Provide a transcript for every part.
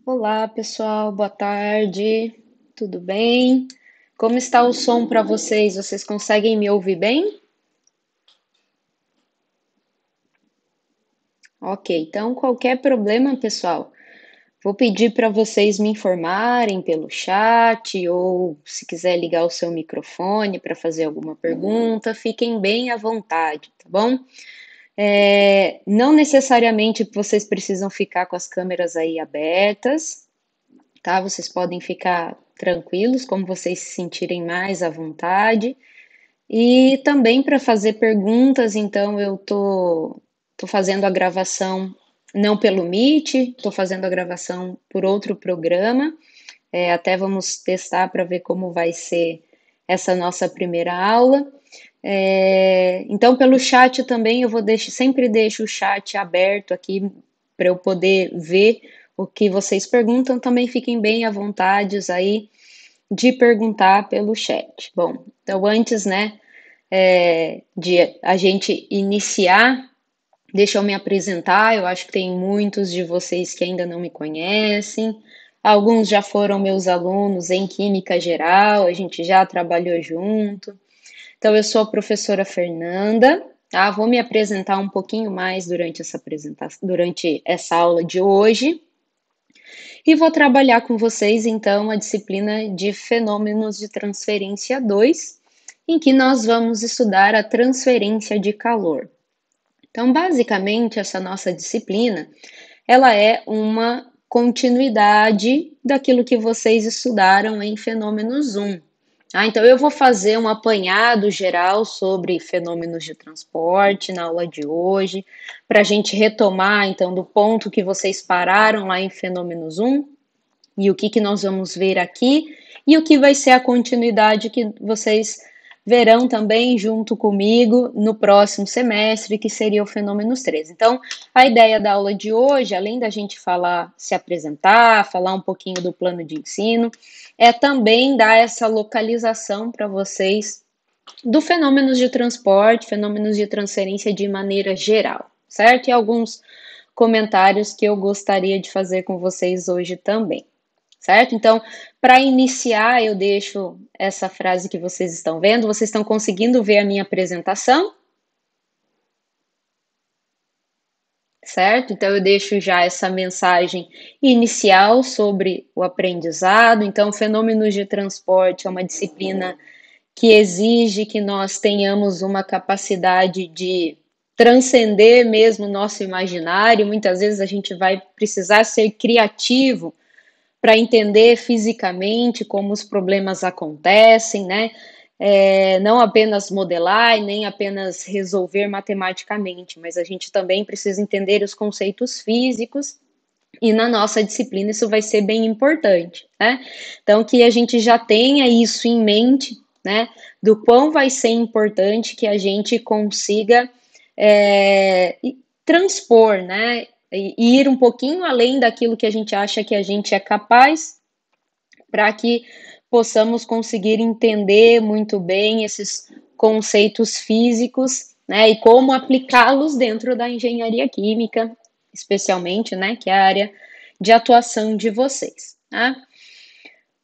Olá, pessoal, boa tarde. Tudo bem? Como está o som para vocês? Vocês conseguem me ouvir bem? Ok, então qualquer problema, pessoal, vou pedir para vocês me informarem pelo chat ou se quiser ligar o seu microfone para fazer alguma pergunta, fiquem bem à vontade, tá bom? Não necessariamente vocês precisam ficar com as câmeras aí abertas, tá? Vocês podem ficar tranquilos, como vocês se sentirem mais à vontade. E também para fazer perguntas, então eu tô fazendo a gravação não pelo Meet, tô fazendo a gravação por outro programa. Até vamos testar para ver como vai ser essa nossa primeira aula. Então, pelo chat também eu sempre deixo o chat aberto aqui para eu poder ver o que vocês perguntam. Também fiquem bem à vontade aí de perguntar pelo chat. Bom, então antes, né, de a gente iniciar, deixa eu me apresentar. Eu acho que tem muitos de vocês que ainda não me conhecem. Alguns já foram meus alunos em Química Geral, a gente já trabalhou junto. Então, eu sou a professora Fernanda, tá? Vou me apresentar um pouquinho mais durante essa apresentação, durante essa aula de hoje. E vou trabalhar com vocês, então, a disciplina de Fenômenos de Transferência 2, em que nós vamos estudar a transferência de calor. Então, basicamente, essa nossa disciplina, ela é uma continuidade daquilo que vocês estudaram em Fenômenos 1. Então, eu vou fazer um apanhado geral sobre fenômenos de transporte na aula de hoje, para a gente retomar, então, do ponto que vocês pararam lá em Fenômenos 1, e o que nós vamos ver aqui, e o que vai ser a continuidade que vocês verão também junto comigo no próximo semestre, que seria o Fenômenos 3. Então, a ideia da aula de hoje, além da gente falar, se apresentar, falar um pouquinho do plano de ensino, é também dar essa localização para vocês do fenômenos de transporte, fenômenos de transferência de maneira geral, certo? E alguns comentários que eu gostaria de fazer com vocês hoje também, certo? Então, para iniciar, eu deixo essa frase que vocês estão vendo. Vocês estão conseguindo ver a minha apresentação? Certo? Então, eu deixo já essa mensagem inicial sobre o aprendizado. Então, fenômenos de transporte é uma disciplina que exige que nós tenhamos uma capacidade de transcender mesmo o nosso imaginário. Muitas vezes a gente vai precisar ser criativo para entender fisicamente como os problemas acontecem, né? Não apenas modelar e nem apenas resolver matematicamente, mas a gente também precisa entender os conceitos físicos, e na nossa disciplina isso vai ser bem importante, né? Então, que a gente já tenha isso em mente, né? Do quão vai ser importante que a gente consiga transpor, né? E ir um pouquinho além daquilo que a gente acha que a gente é capaz, para que possamos conseguir entender muito bem esses conceitos físicos, né, e como aplicá-los dentro da engenharia química, especialmente, né, que é a área de atuação de vocês, tá?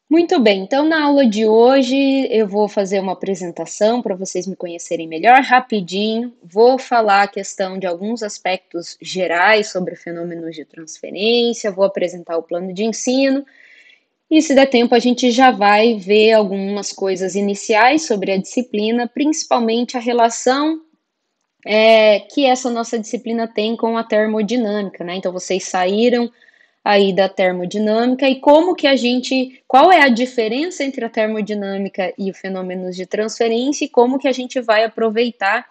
Muito bem, então na aula de hoje eu vou fazer uma apresentação para vocês me conhecerem melhor rapidinho. Vou falar a questão de alguns aspectos gerais sobre fenômenos de transferência, vou apresentar o plano de ensino. E se der tempo, a gente já vai ver algumas coisas iniciais sobre a disciplina, principalmente a relação que essa nossa disciplina tem com a termodinâmica, né? Então, vocês saíram aí da termodinâmica e como que a gente, qual é a diferença entre a termodinâmica e os fenômenos de transferência e como que a gente vai aproveitar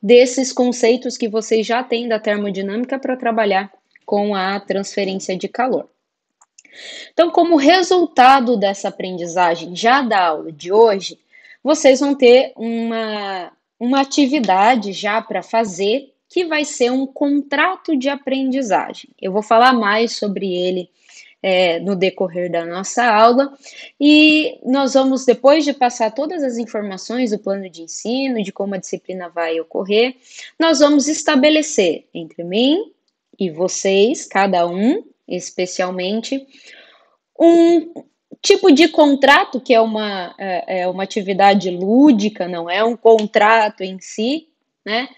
desses conceitos que vocês já têm da termodinâmica para trabalhar com a transferência de calor. Então, como resultado dessa aprendizagem já da aula de hoje, vocês vão ter uma atividade já para fazer, que vai ser um contrato de aprendizagem. Eu vou falar mais sobre ele no decorrer da nossa aula, e nós vamos, depois de passar todas as informações do plano de ensino, de como a disciplina vai ocorrer, nós vamos estabelecer entre mim e vocês, cada um, especialmente, um tipo de contrato, que é uma atividade lúdica, não é um contrato em si, né?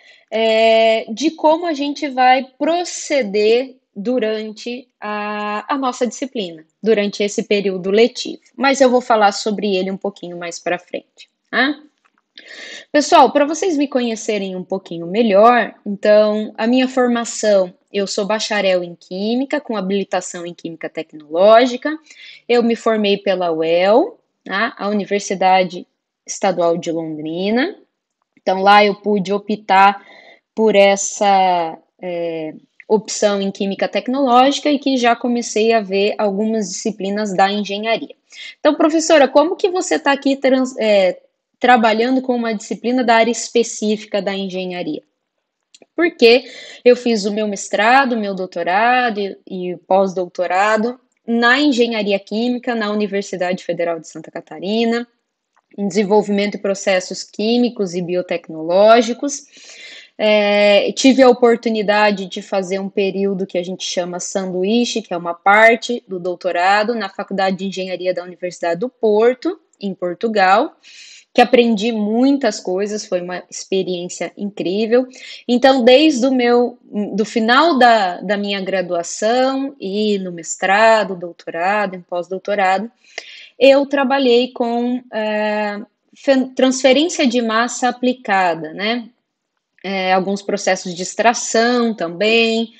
De como a gente vai proceder durante a nossa disciplina, durante esse período letivo. Mas eu vou falar sobre ele um pouquinho mais para frente. Tá? Pessoal, para vocês me conhecerem um pouquinho melhor, então, a minha formação, eu sou bacharel em Química, com habilitação em Química Tecnológica. Eu me formei pela UEL, tá? A Universidade Estadual de Londrina. Então, lá eu pude optar por essa opção em Química Tecnológica e que já comecei a ver algumas disciplinas da engenharia. Então, professora, como que você está aqui trabalhando com uma disciplina da área específica da engenharia? Porque eu fiz o meu mestrado, meu doutorado e pós-doutorado na engenharia química na Universidade Federal de Santa Catarina, em desenvolvimento de processos químicos e biotecnológicos. Tive a oportunidade de fazer um período que a gente chama sanduíche, que é uma parte do doutorado, na Faculdade de Engenharia da Universidade do Porto, em Portugal, que aprendi muitas coisas, foi uma experiência incrível. Então, desde do final da minha graduação e no mestrado, doutorado, em pós-doutorado, eu trabalhei com transferência de massa aplicada, né? Alguns processos de extração também,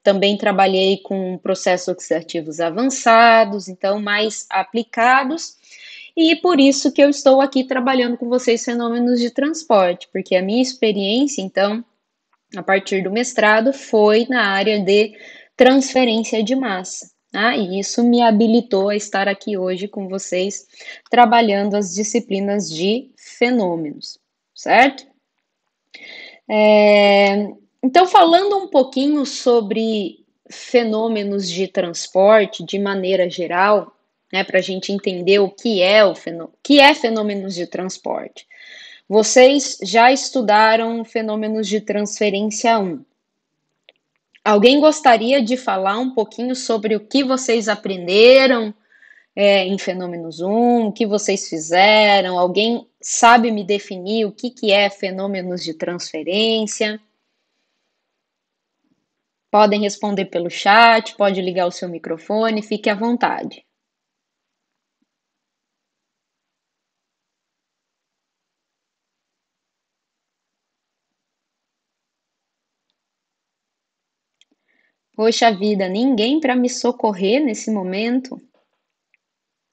também trabalhei com processos oxidativos avançados, então mais aplicados, e por isso que eu estou aqui trabalhando com vocês fenômenos de transporte, porque a minha experiência, então, a partir do mestrado, foi na área de transferência de massa. E isso me habilitou a estar aqui hoje com vocês, trabalhando as disciplinas de fenômenos, certo? Então, falando um pouquinho sobre fenômenos de transporte de maneira geral, né, para a gente entender o que é fenômenos de transporte. Vocês já estudaram fenômenos de transferência 1. Alguém gostaria de falar um pouquinho sobre o que vocês aprenderam em Fenômenos 1, o que vocês fizeram? Alguém sabe me definir o que é fenômenos de transferência? Podem responder pelo chat, pode ligar o seu microfone, fique à vontade. Poxa vida, ninguém para me socorrer nesse momento?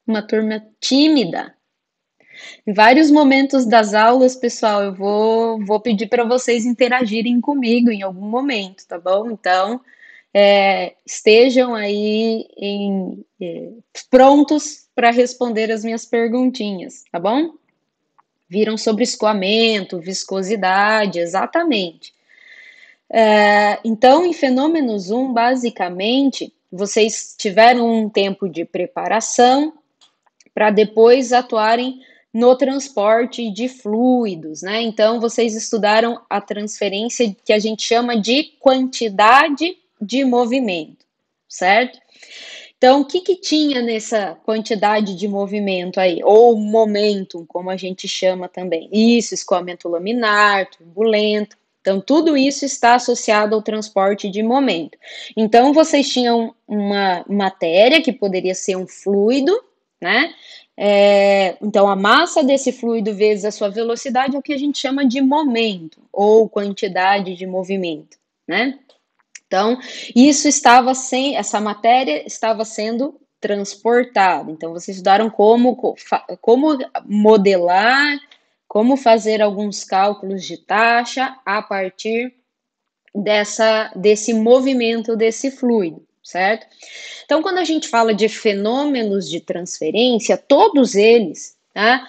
Uma turma tímida. Em vários momentos das aulas, pessoal, eu vou pedir para vocês interagirem comigo em algum momento, tá bom? Então, estejam aí prontos para responder as minhas perguntinhas, tá bom? Viram sobre escoamento, viscosidade, exatamente. Então, em Fenômenos 1, basicamente, vocês tiveram um tempo de preparação para depois atuarem no transporte de fluidos, né? Então, vocês estudaram a transferência que a gente chama de quantidade de movimento, certo? Então, o que tinha nessa quantidade de movimento aí? Ou momentum, como a gente chama também. Isso, escoamento laminar, turbulento. Então, tudo isso está associado ao transporte de momento. Então, vocês tinham uma matéria que poderia ser um fluido, né? Então, a massa desse fluido vezes a sua velocidade é o que a gente chama de momento, ou quantidade de movimento, né? Então, essa matéria estava sendo transportada. Então, vocês estudaram como modelar, como fazer alguns cálculos de taxa a partir desse movimento desse fluido, certo? Então, quando a gente fala de fenômenos de transferência, todos eles, tá?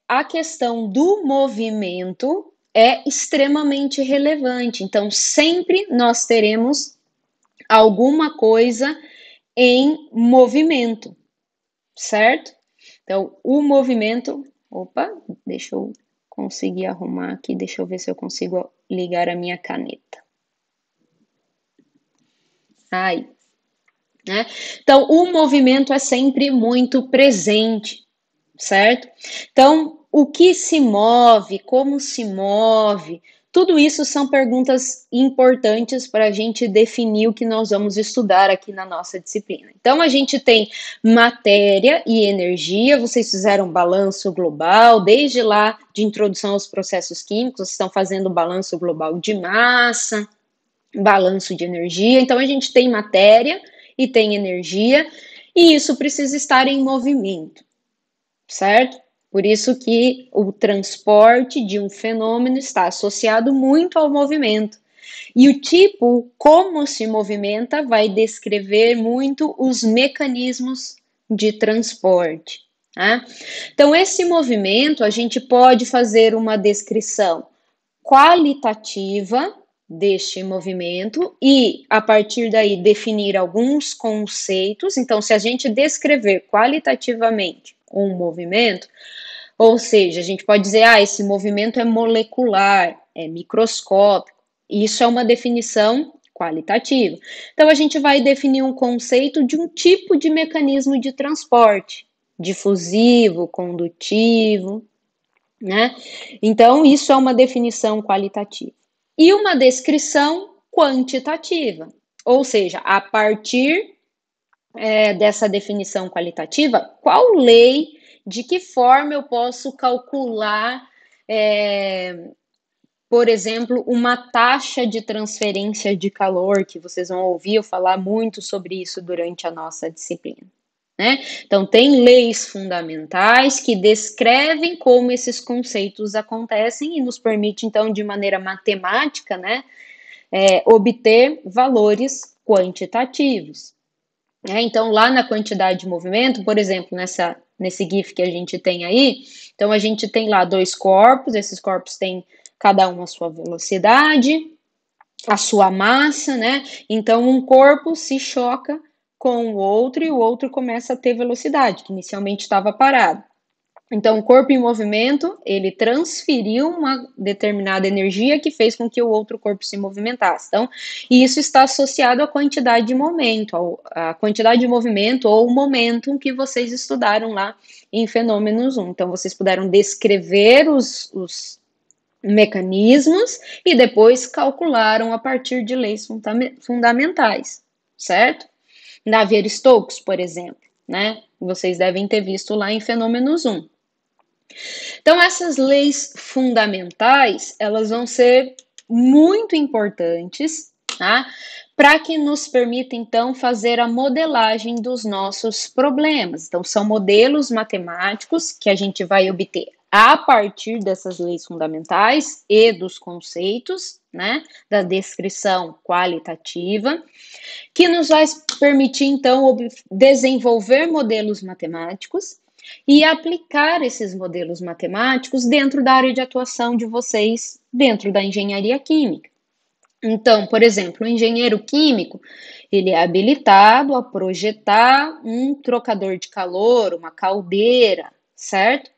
A questão do movimento é extremamente relevante. Então, sempre nós teremos alguma coisa em movimento, certo? Então, o movimento. Opa, deixa eu conseguir arrumar aqui, deixa eu ver se eu consigo ligar a minha caneta. aí, né? Então, o movimento é sempre muito presente, certo? Então, o que se move, como se move, tudo isso são perguntas importantes para a gente definir o que nós vamos estudar aqui na nossa disciplina. Então, a gente tem matéria e energia, vocês fizeram balanço global, desde lá de introdução aos processos químicos, vocês estão fazendo balanço global de massa, balanço de energia. Então, a gente tem matéria e tem energia, e isso precisa estar em movimento, certo? Por isso que o transporte de um fenômeno está associado muito ao movimento. E o tipo, como se movimenta, vai descrever muito os mecanismos de transporte. Tá? Então, esse movimento, a gente pode fazer uma descrição qualitativa deste movimento e, a partir daí, definir alguns conceitos. Então, se a gente descrever qualitativamente um movimento, ou seja, a gente pode dizer, esse movimento é molecular, é microscópico. Isso é uma definição qualitativa. Então, a gente vai definir um conceito de um tipo de mecanismo de transporte, difusivo, condutivo, né? Então, isso é uma definição qualitativa. E uma descrição quantitativa, ou seja, a partir dessa definição qualitativa, qual lei, de que forma eu posso calcular, por exemplo, uma taxa de transferência de calor, que vocês vão ouvir eu falar muito sobre isso durante a nossa disciplina. Né? Então, tem leis fundamentais que descrevem como esses conceitos acontecem e nos permite, então, de maneira matemática, né, obter valores quantitativos. Então, lá na quantidade de movimento, por exemplo, nesse GIF que a gente tem aí, então a gente tem lá dois corpos, esses corpos têm cada um a sua velocidade, a sua massa, né? Então, um corpo se choca com o outro e o outro começa a ter velocidade, que inicialmente estava parado. Então, o corpo em movimento, ele transferiu uma determinada energia que fez com que o outro corpo se movimentasse. Então, e isso está associado à quantidade de momento, à quantidade de movimento ou o momentum que vocês estudaram lá em Fenômenos 1. Então, vocês puderam descrever os mecanismos e depois calcularam a partir de leis fundamentais, certo? Navier-Stokes, por exemplo, né? Vocês devem ter visto lá em Fenômenos 1. Então, essas leis fundamentais, elas vão ser muito importantes, tá? Para que nos permita, então, fazer a modelagem dos nossos problemas. Então, são modelos matemáticos que a gente vai obter a partir dessas leis fundamentais e dos conceitos, né, da descrição qualitativa, que nos vai permitir, então, desenvolver modelos matemáticos e aplicar esses modelos matemáticos dentro da área de atuação de vocês, dentro da engenharia química. Então, por exemplo, o engenheiro químico, ele é habilitado a projetar um trocador de calor, uma caldeira, certo?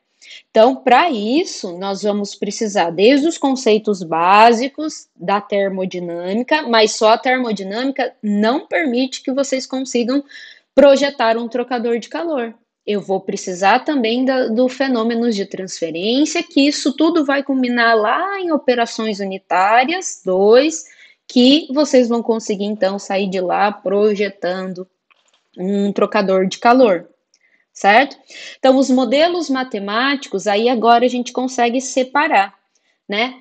Então, para isso, nós vamos precisar desde os conceitos básicos da termodinâmica, mas só a termodinâmica não permite que vocês consigam projetar um trocador de calor. Eu vou precisar também do fenômenos de transferência, que isso tudo vai culminar lá em operações unitárias, 2, que vocês vão conseguir, então, sair de lá projetando um trocador de calor. Certo? Então, os modelos matemáticos, aí agora a gente consegue separar, né?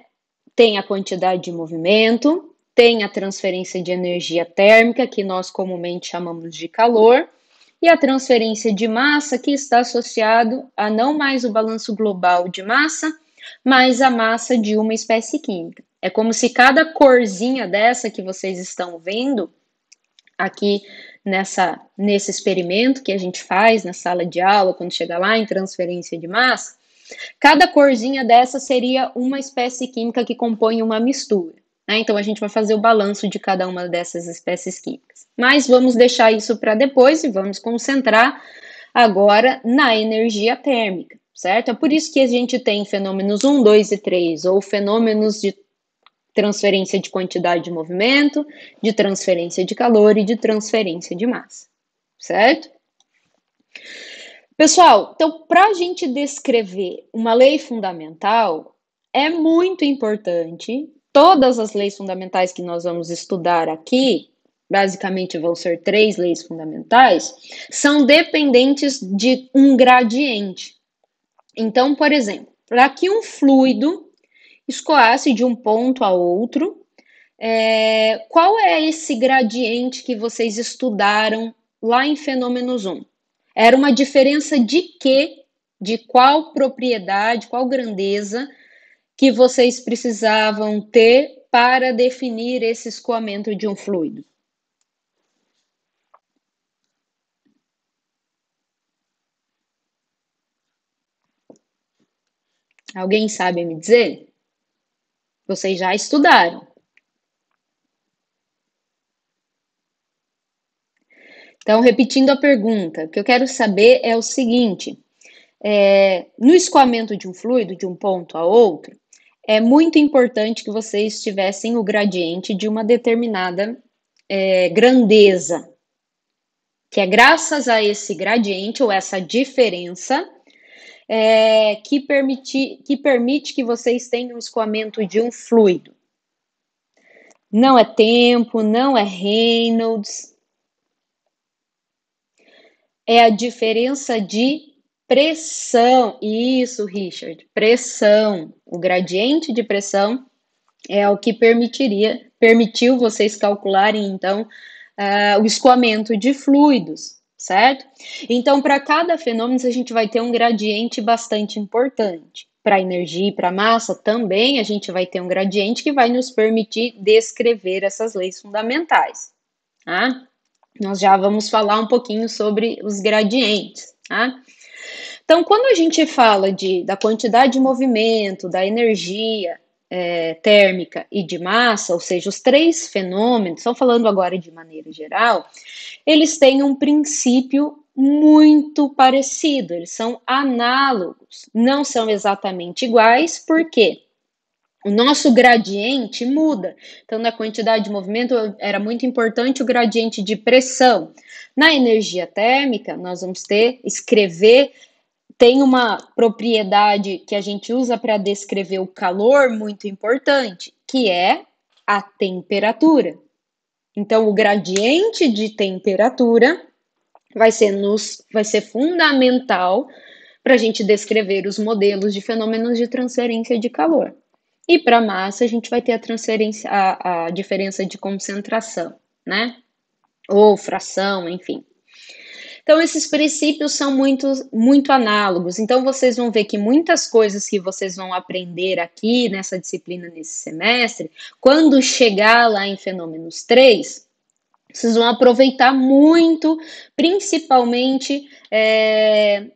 Tem a quantidade de movimento, tem a transferência de energia térmica, que nós comumente chamamos de calor, e a transferência de massa, que está associado a não mais o balanço global de massa, mas a massa de uma espécie química. É como se cada corzinha dessa que vocês estão vendo aqui nesse experimento que a gente faz na sala de aula, quando chega lá em transferência de massa, cada corzinha dessa seria uma espécie química que compõe uma mistura. Né? Então, a gente vai fazer o balanço de cada uma dessas espécies químicas. Mas vamos deixar isso para depois e vamos concentrar agora na energia térmica, certo? É por isso que a gente tem fenômenos 1, 2 e 3, ou fenômenos de transferência de quantidade de movimento, de transferência de calor e de transferência de massa, certo? Pessoal, então, para a gente descrever uma lei fundamental, é muito importante, todas as leis fundamentais que nós vamos estudar aqui, basicamente vão ser 3 leis fundamentais, são dependentes de um gradiente. Então, por exemplo, para que um fluido escoasse de um ponto a outro, qual é esse gradiente que vocês estudaram lá em Fenômenos 1? Era uma diferença de quê? De qual propriedade, qual grandeza que vocês precisavam ter para definir esse escoamento de um fluido? Alguém sabe me dizer? Vocês já estudaram. Então, repetindo a pergunta, o que eu quero saber é o seguinte: no escoamento de um fluido de um ponto a outro, é muito importante que vocês tivessem o gradiente de uma determinada grandeza, que é graças a esse gradiente ou essa diferença que permite que vocês tenham o escoamento de um fluido. Não é tempo, não é Reynolds, é a diferença de pressão. Isso, Richard, pressão. O gradiente de pressão é o que permitiu vocês calcularem, então, o escoamento de fluidos, certo? Então, para cada fenômeno, a gente vai ter um gradiente bastante importante. Para energia e para massa, também a gente vai ter um gradiente que vai nos permitir descrever essas leis fundamentais, tá? Nós já vamos falar um pouquinho sobre os gradientes, tá? Então, quando a gente fala da quantidade de movimento, da energia térmica e de massa, ou seja, os 3 fenômenos, estão falando agora de maneira geral, eles têm um princípio muito parecido, eles são análogos, não são exatamente iguais, por quê? O nosso gradiente muda. Então, na quantidade de movimento, era muito importante o gradiente de pressão. Na energia térmica, nós vamos escrever, tem uma propriedade que a gente usa para descrever o calor muito importante, que é a temperatura. Então, o gradiente de temperatura vai ser fundamental para a gente descrever os modelos de fenômenos de transferência de calor. E para massa, a gente vai ter a diferença de concentração, né? Ou fração, enfim. Então, esses princípios são muito análogos. Então, vocês vão ver que muitas coisas que vocês vão aprender aqui nessa disciplina, nesse semestre, quando chegar lá em Fenômenos 3, vocês vão aproveitar muito, principalmente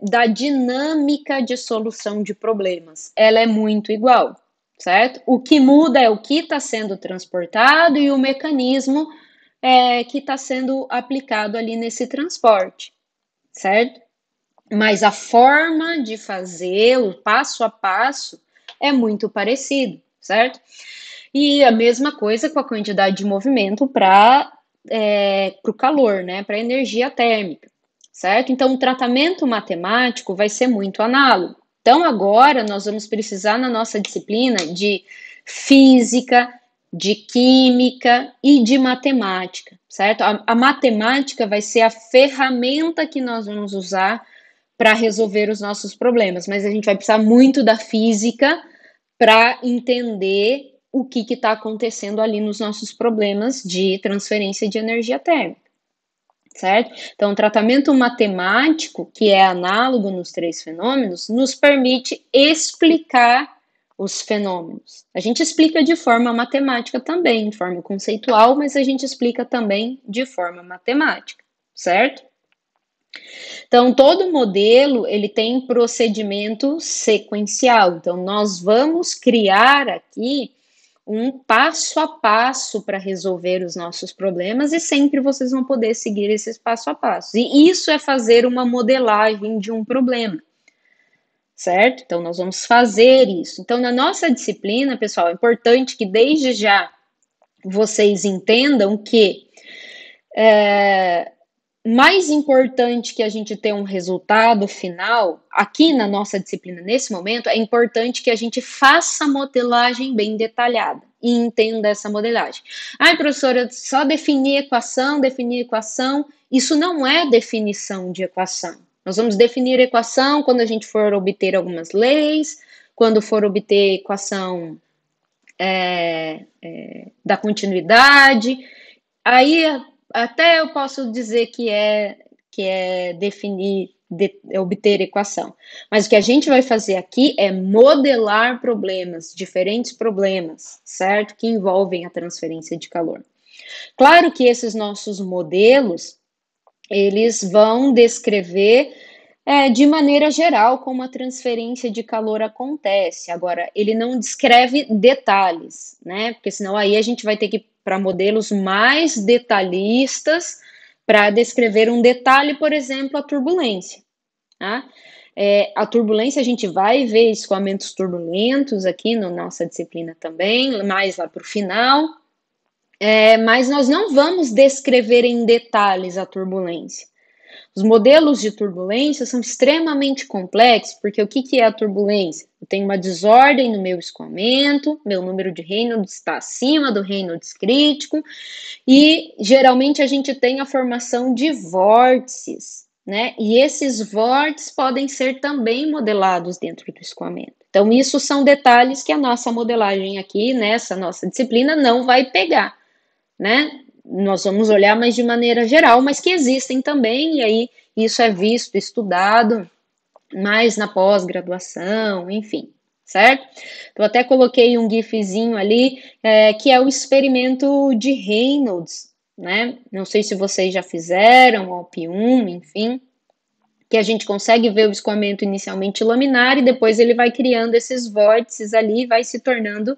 da dinâmica de solução de problemas. Ela é muito igual, certo? O que muda é o que está sendo transportado e o mecanismo que está sendo aplicado ali nesse transporte, certo? Mas a forma de fazer, o passo a passo, é muito parecido, certo? E a mesma coisa com a quantidade de movimento para o calor, né? Para a energia térmica, certo? Então, o tratamento matemático vai ser muito análogo. Então, agora nós vamos precisar na nossa disciplina de física, de química e de matemática, certo? A matemática vai ser a ferramenta que nós vamos usar para resolver os nossos problemas, mas a gente vai precisar muito da física para entender o que está acontecendo ali nos nossos problemas de transferência de energia térmica, certo? Então, o tratamento matemático, que é análogo nos 3 fenômenos, nos permite explicar os fenômenos. A gente explica de forma matemática também, de forma conceitual, mas a gente explica também de forma matemática, certo? Então, todo modelo, ele tem procedimento sequencial. Então, nós vamos criar aqui um passo a passo para resolver os nossos problemas e sempre vocês vão poder seguir esses passo a passo. E isso é fazer uma modelagem de um problema, certo? Então, nós vamos fazer isso. Então, na nossa disciplina, pessoal, é importante que desde já vocês entendam que mais importante que a gente ter um resultado final, aqui na nossa disciplina, nesse momento, é importante que a gente faça a modelagem bem detalhada e entenda essa modelagem. Ai, professora, só definir equação, isso não é definição de equação. Nós vamos definir equação quando a gente for obter algumas leis, quando for obter equação da continuidade, aí até eu posso dizer que é definir, obter equação. Mas o que a gente vai fazer aqui é modelar problemas, diferentes problemas, certo? Que envolvem a transferência de calor. Claro que esses nossos modelos, eles vão descrever de maneira geral como a transferência de calor acontece. Agora, ele não descreve detalhes, né? Porque senão aí a gente vai ter que ir para modelos mais detalhistas para descrever um detalhe, por exemplo, a turbulência. Tá? A turbulência, a gente vai ver escoamentos turbulentos aqui na nossa disciplina também, mais lá para o final, mas nós não vamos descrever em detalhes a turbulência. Os modelos de turbulência são extremamente complexos, porque o que é a turbulência? Eu tenho uma desordem no meu escoamento, meu número de Reynolds está acima do Reynolds crítico, e geralmente a gente tem a formação de vórtices, né? E esses vórtices podem ser também modelados dentro do escoamento. Então, isso são detalhes que a nossa modelagem aqui, nessa nossa disciplina, não vai pegar, né? Nós vamos olhar mais de maneira geral, mas que existem também, e aí isso é visto, estudado mais na pós-graduação, enfim, certo? Eu até coloquei um gifzinho ali, que é o experimento de Reynolds, né? Não sei se vocês já fizeram, OP1, enfim, que a gente consegue ver o escoamento inicialmente laminar e depois ele vai criando esses vórtices ali e vai se tornando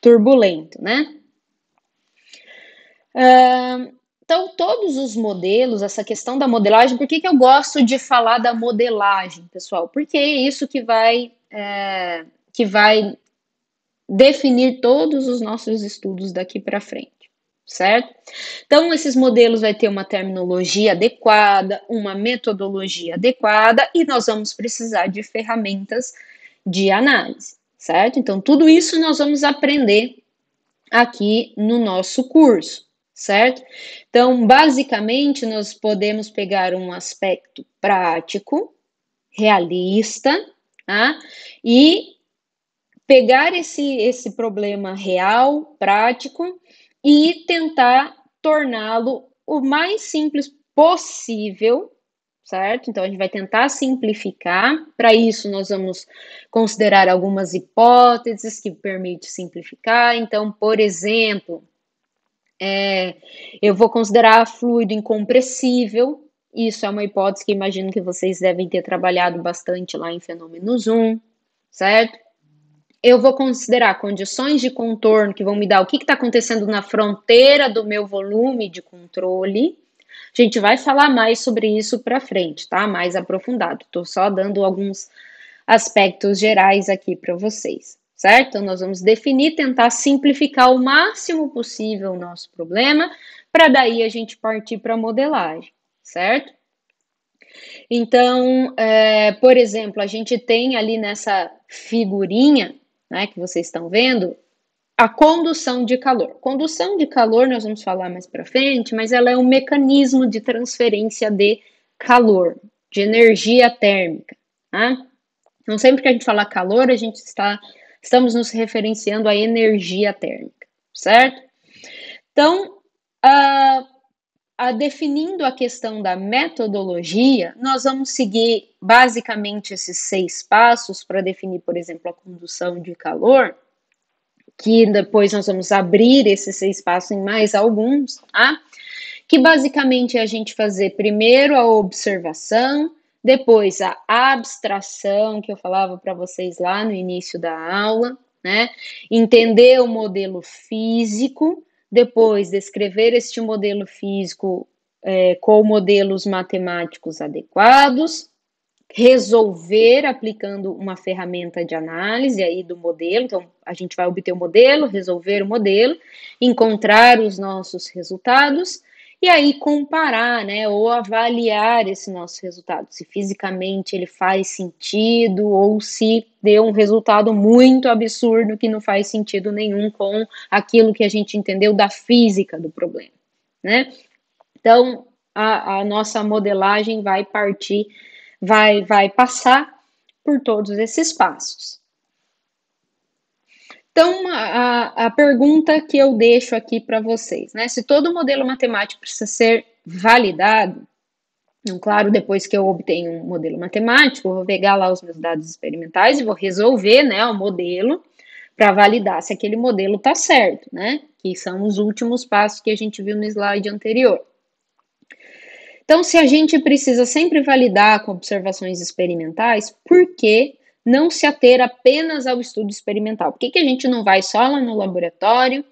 turbulento, né? Então, todos os modelos, essa questão da modelagem, por que eu gosto de falar da modelagem, pessoal? Porque é isso que vai definir todos os nossos estudos daqui para frente, certo? Então, esses modelos vai ter uma terminologia adequada, uma metodologia adequada e nós vamos precisar de ferramentas de análise, certo? Então, tudo isso nós vamos aprender aqui no nosso curso, certo? Então, basicamente, nós podemos pegar um aspecto prático, realista, tá? E pegar esse problema real, prático, e tentar torná-lo o mais simples possível, certo? Então, a gente vai tentar simplificar. Para isso, nós vamos considerar algumas hipóteses que permitem simplificar. Então, por exemplo, eu vou considerar fluido incompressível. Isso é uma hipótese que imagino que vocês devem ter trabalhado bastante lá em Fenômenos 1, certo? Eu vou considerar condições de contorno que vão me dar o que está acontecendo na fronteira do meu volume de controle. A gente vai falar mais sobre isso para frente, tá? Mais aprofundado. Estou só dando alguns aspectos gerais aqui para vocês, certo? Então, nós vamos definir, tentar simplificar o máximo possível o nosso problema, para daí a gente partir para a modelagem, certo? Então, por exemplo, a gente tem ali nessa figurinha, né, que vocês estão vendo, a condução de calor. Condução de calor, nós vamos falar mais para frente, mas ela é um mecanismo de transferência de calor, de energia térmica, tá? Então, sempre que a gente fala calor, a gente estamos nos referenciando à energia térmica, certo? Então, definindo a questão da metodologia, nós vamos seguir basicamente esses 6 passos para definir, por exemplo, a condução de calor, que depois nós vamos abrir esses 6 passos em mais alguns, tá? Que basicamente é a gente fazer primeiro a observação, depois a abstração, que eu falava para vocês lá no início da aula, né? Entender o modelo físico, depois descrever este modelo físico com modelos matemáticos adequados, resolver aplicando uma ferramenta de análise aí do modelo. Então, a gente vai obter o modelo, resolver o modelo, encontrar os nossos resultados e aí comparar, né, ou avaliar esse nosso resultado, se fisicamente ele faz sentido ou se deu um resultado muito absurdo que não faz sentido nenhum com aquilo que a gente entendeu da física do problema, né? Então, a nossa modelagem vai partir, vai passar por todos esses passos. Então, a pergunta que eu deixo aqui para vocês, né? Se todo modelo matemático precisa ser validado, então, claro, depois que eu obtenho um modelo matemático, eu vou pegar lá os meus dados experimentais e vou resolver, né, o modelo para validar se aquele modelo está certo, né? Que são os últimos passos que a gente viu no slide anterior. Então, se a gente precisa sempre validar com observações experimentais, por que não se ater apenas ao estudo experimental? Por que a gente não vai só lá no laboratório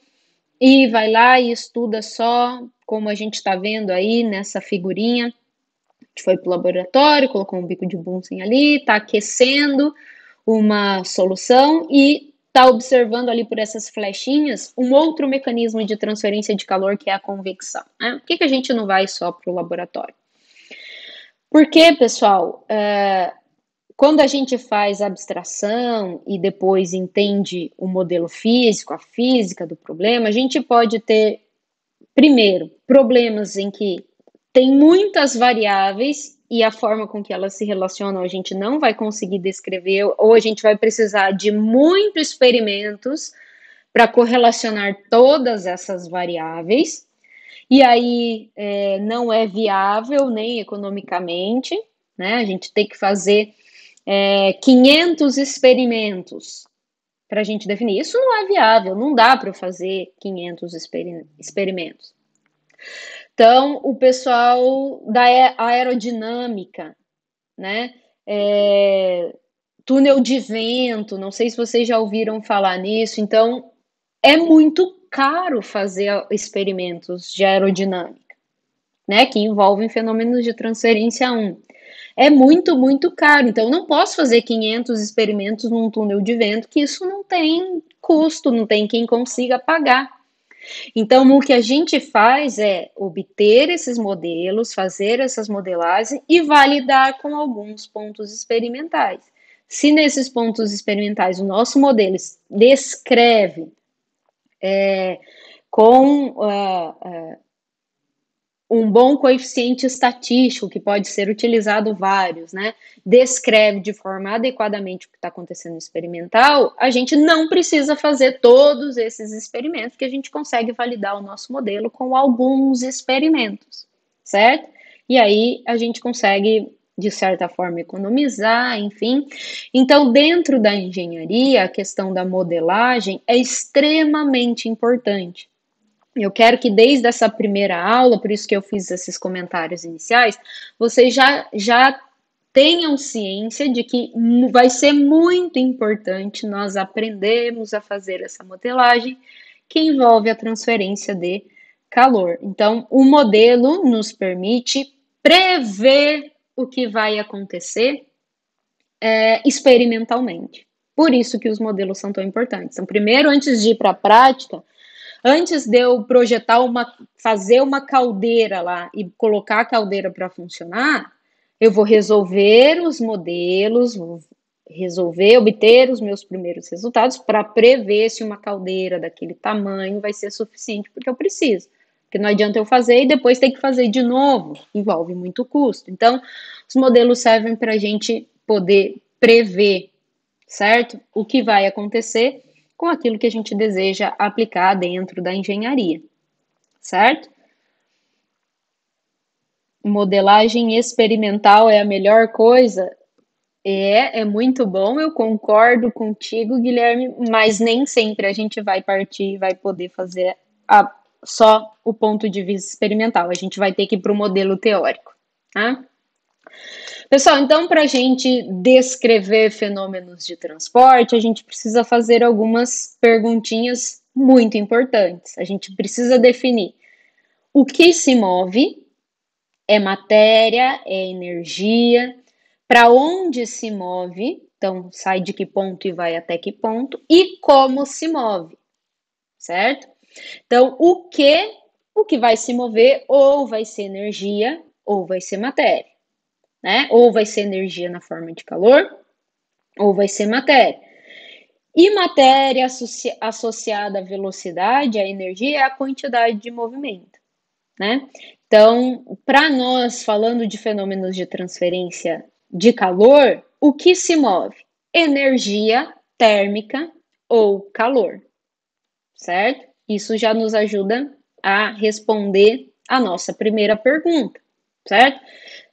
e vai lá e estuda só, como a gente está vendo aí nessa figurinha? A gente foi para o laboratório, colocou um bico de Bunsen ali, está aquecendo uma solução e está observando ali por essas flechinhas um outro mecanismo de transferência de calor que é a convecção, né? Por que a gente não vai só para o laboratório? Porque, pessoal, quando a gente faz abstração e depois entende o modelo físico, a física do problema, a gente pode ter, primeiro, problemas em que tem muitas variáveis e a forma com que elas se relacionam a gente não vai conseguir descrever, ou a gente vai precisar de muitos experimentos para correlacionar todas essas variáveis, e aí não é viável nem economicamente, né? A gente tem que fazer 500 experimentos para a gente definir. Isso não é viável, não dá para fazer 500 experimentos. Então, o pessoal da aerodinâmica, né? Túnel de vento, não sei se vocês já ouviram falar nisso. Então, é muito caro fazer experimentos de aerodinâmica, né? Que envolvem fenômenos de transferência 1. É muito, muito caro. Então, eu não posso fazer 500 experimentos num túnel de vento, que isso não tem custo, não tem quem consiga pagar. Então, o que a gente faz é obter esses modelos, fazer essas modelagens e validar com alguns pontos experimentais. Se nesses pontos experimentais o nosso modelo descreve com um bom coeficiente estatístico, que pode ser utilizado vários, né? Descreve de forma adequadamente o que está acontecendo no experimental, a gente não precisa fazer todos esses experimentos, que a gente consegue validar o nosso modelo com alguns experimentos, certo? E aí a gente consegue, de certa forma, economizar, enfim. Então, dentro da engenharia, a questão da modelagem é extremamente importante. Eu quero que desde essa primeira aula, por isso que eu fiz esses comentários iniciais, vocês já tenham ciência de que vai ser muito importante nós aprendermos a fazer essa modelagem que envolve a transferência de calor. Então, o modelo nos permite prever o que vai acontecer experimentalmente. Por isso que os modelos são tão importantes. Então, primeiro, antes de ir para a prática, antes de eu projetar fazer uma caldeira lá e colocar a caldeira para funcionar, eu vou resolver os modelos, vou obter os meus primeiros resultados para prever se uma caldeira daquele tamanho vai ser suficiente porque eu preciso. Porque não adianta eu fazer e depois ter que fazer de novo, envolve muito custo. Então, os modelos servem para a gente poder prever, certo? O que vai acontecer com aquilo que a gente deseja aplicar dentro da engenharia, certo? Modelagem experimental é a melhor coisa? É muito bom, eu concordo contigo, Guilherme, mas nem sempre a gente vai partir, vai poder fazer só o ponto de vista experimental, a gente vai ter que ir para o modelo teórico, tá? Pessoal, então, para a gente descrever fenômenos de transporte, a gente precisa fazer algumas perguntinhas muito importantes. A gente precisa definir o que se move, é matéria, é energia, para onde se move, então sai de que ponto e vai até que ponto, e como se move, certo? Então, o que vai se mover ou vai ser energia ou vai ser matéria, né? Ou vai ser energia na forma de calor ou vai ser matéria. E matéria associada à velocidade, à energia, é a quantidade de movimento, né? Então, para nós, falando de fenômenos de transferência de calor, o que se move? Energia térmica ou calor, certo? Isso já nos ajuda a responder a nossa primeira pergunta, certo?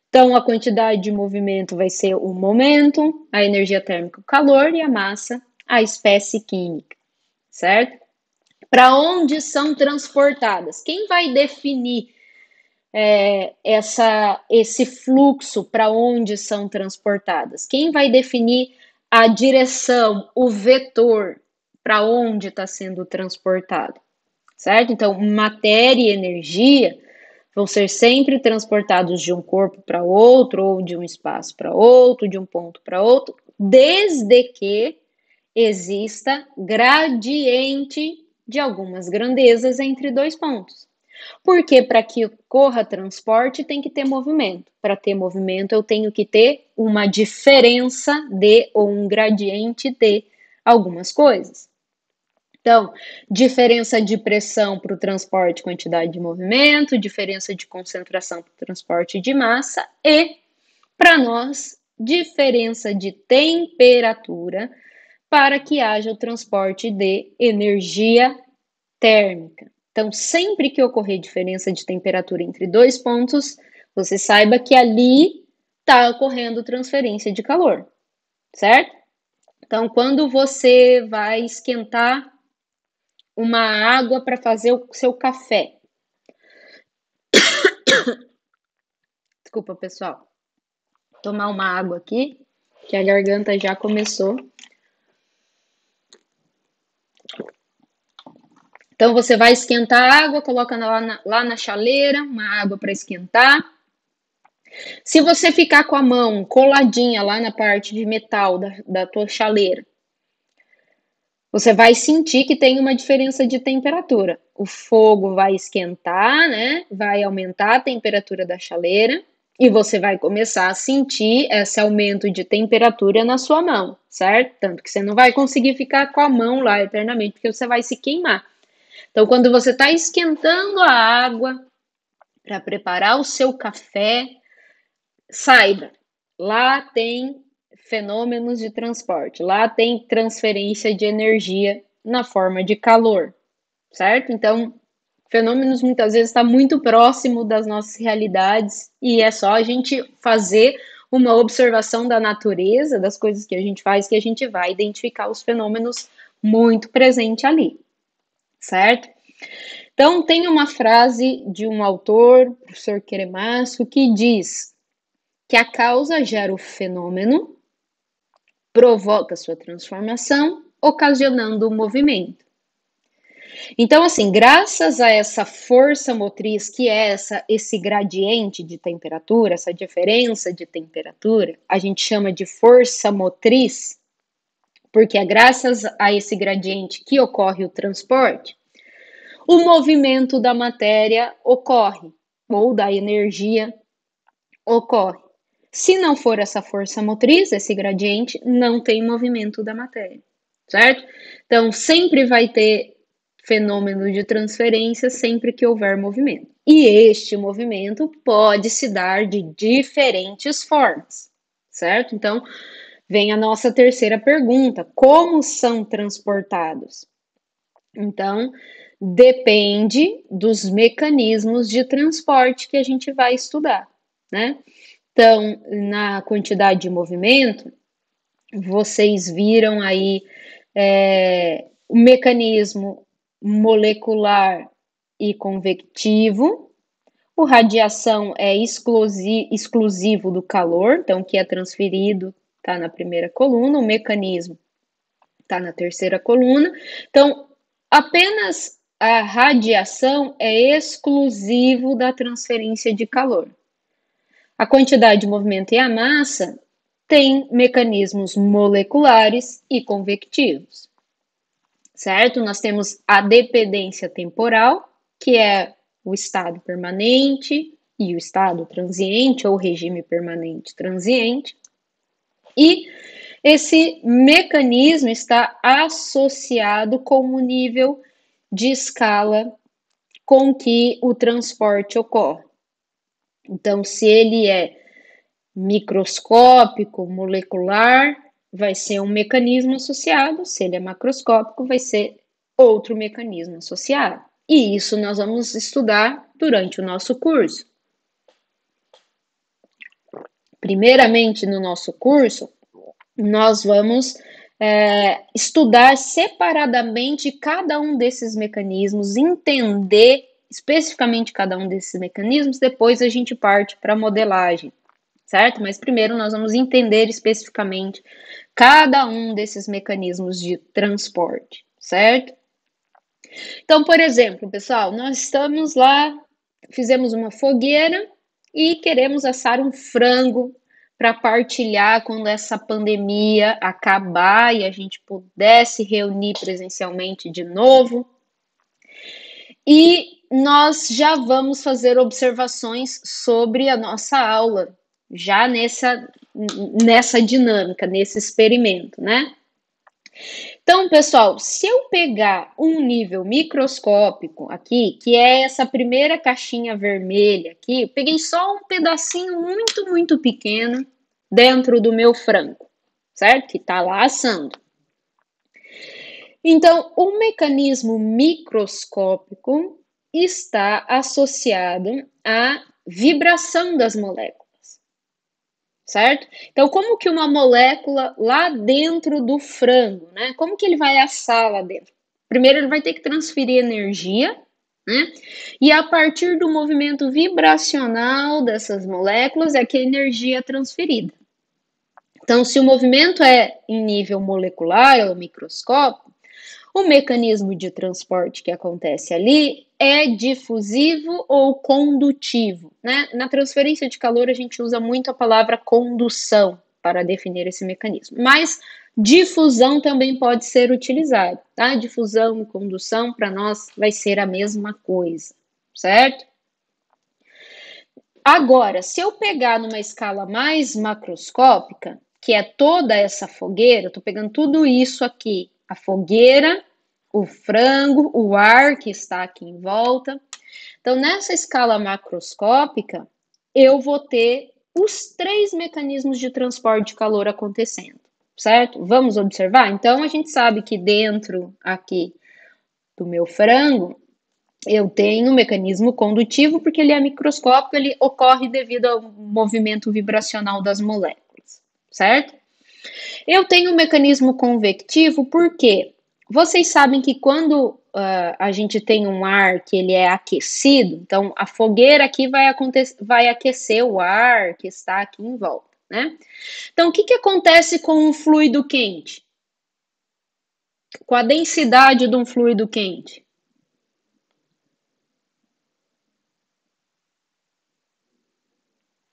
Então, a quantidade de movimento vai ser o momento, a energia térmica, o calor, e a massa, a espécie química, certo? Para onde são transportadas? Quem vai definir esse fluxo para onde são transportadas? Quem vai definir a direção, o vetor para onde está sendo transportado? Certo? Então, matéria e energia vão ser sempre transportados de um corpo para outro, ou de um espaço para outro, de um ponto para outro, desde que exista gradiente de algumas grandezas entre dois pontos. Porque para que ocorra transporte tem que ter movimento. Para ter movimento eu tenho que ter uma diferença de ou um gradiente de algumas coisas. Então, diferença de pressão para o transporte, quantidade de movimento, diferença de concentração para o transporte de massa e, para nós, diferença de temperatura para que haja o transporte de energia térmica. Então, sempre que ocorrer diferença de temperatura entre dois pontos, você saiba que ali está ocorrendo transferência de calor, certo? Então, quando você vai esquentar uma água para fazer o seu café. Desculpa, pessoal. Tomar uma água aqui, que a garganta já começou. Então, você vai esquentar a água, coloca lá na chaleira, uma água para esquentar. Se você ficar com a mão coladinha lá na parte de metal da tua chaleira, você vai sentir que tem uma diferença de temperatura. O fogo vai esquentar, né? Vai aumentar a temperatura da chaleira e você vai começar a sentir esse aumento de temperatura na sua mão, certo? Tanto que você não vai conseguir ficar com a mão lá eternamente, porque você vai se queimar. Então, quando você está esquentando a água para preparar o seu café, saiba, lá tem fenômenos de transporte, lá tem transferência de energia na forma de calor, certo? Então, fenômenos muitas vezes está muito próximo das nossas realidades e é só a gente fazer uma observação da natureza, das coisas que a gente faz, que a gente vai identificar os fenômenos muito presentes ali, certo? Então, tem uma frase de um autor, o professor Keremasco, que diz que a causa gera o fenômeno, provoca sua transformação, ocasionando o movimento. Então, assim, graças a essa força motriz, que é esse gradiente de temperatura, essa diferença de temperatura, a gente chama de força motriz, porque é graças a esse gradiente que ocorre o transporte, o movimento da matéria ocorre, ou da energia ocorre. Se não for essa força motriz, esse gradiente, não tem movimento da matéria, certo? Então, sempre vai ter fenômeno de transferência sempre que houver movimento. E este movimento pode se dar de diferentes formas, certo? Então, vem a nossa terceira pergunta: como são transportados? Então, depende dos mecanismos de transporte que a gente vai estudar, né? Então, na quantidade de movimento, vocês viram aí o mecanismo molecular e convectivo. O radiação é exclusivo do calor, então o que é transferido está na primeira coluna, o mecanismo está na terceira coluna. Então, apenas a radiação é exclusivo da transferência de calor. A quantidade de movimento e a massa tem mecanismos moleculares e convectivos, certo? Nós temos a dependência temporal, que é o estado permanente e o estado transiente, ou regime permanente transiente, e esse mecanismo está associado com o nível de escala com que o transporte ocorre. Então, se ele é microscópico, molecular, vai ser um mecanismo associado, se ele é macroscópico, vai ser outro mecanismo associado. E isso nós vamos estudar durante o nosso curso. Primeiramente, no nosso curso, nós vamos estudar separadamente cada um desses mecanismos, entender especificamente cada um desses mecanismos, depois a gente parte para a modelagem, certo? Mas primeiro nós vamos entender especificamente cada um desses mecanismos de transporte, certo? Então, por exemplo, pessoal, nós estamos lá, fizemos uma fogueira e queremos assar um frango para partilhar quando essa pandemia acabar e a gente pudesse reunir presencialmente de novo. E nós já vamos fazer observações sobre a nossa aula, já nessa dinâmica, nesse experimento, né? Então, pessoal, se eu pegar um nível microscópico aqui, que é essa primeira caixinha vermelha aqui, eu peguei só um pedacinho muito, muito pequeno dentro do meu frango, certo? Que tá lá assando. Então, o mecanismo microscópico está associado à vibração das moléculas, certo? Então, como que uma molécula lá dentro do frango, né? Como que ele vai assar lá dentro? Primeiro, ele vai ter que transferir energia, né? E a partir do movimento vibracional dessas moléculas é que a energia é transferida. Então, se o movimento é em nível molecular ou microscópico, o mecanismo de transporte que acontece ali é difusivo ou condutivo, né? Na transferência de calor, a gente usa muito a palavra condução para definir esse mecanismo, mas difusão também pode ser utilizado, tá? Difusão e condução, para nós, vai ser a mesma coisa, certo? Agora, se eu pegar numa escala mais macroscópica, que é toda essa fogueira, eu tô pegando tudo isso aqui, a fogueira, o frango, o ar que está aqui em volta. Então, nessa escala macroscópica, eu vou ter os 3 mecanismos de transporte de calor acontecendo, certo? Vamos observar? Então, a gente sabe que dentro aqui do meu frango, eu tenho um mecanismo condutivo, porque ele é microscópico, ele ocorre devido ao movimento vibracional das moléculas, certo? Eu tenho um mecanismo convectivo, porque vocês sabem que quando a gente tem um ar que ele é aquecido, então a fogueira aqui vai aquecer o ar que está aqui em volta, né? Então, o que acontece com um fluido quente? Com a densidade de um fluido quente?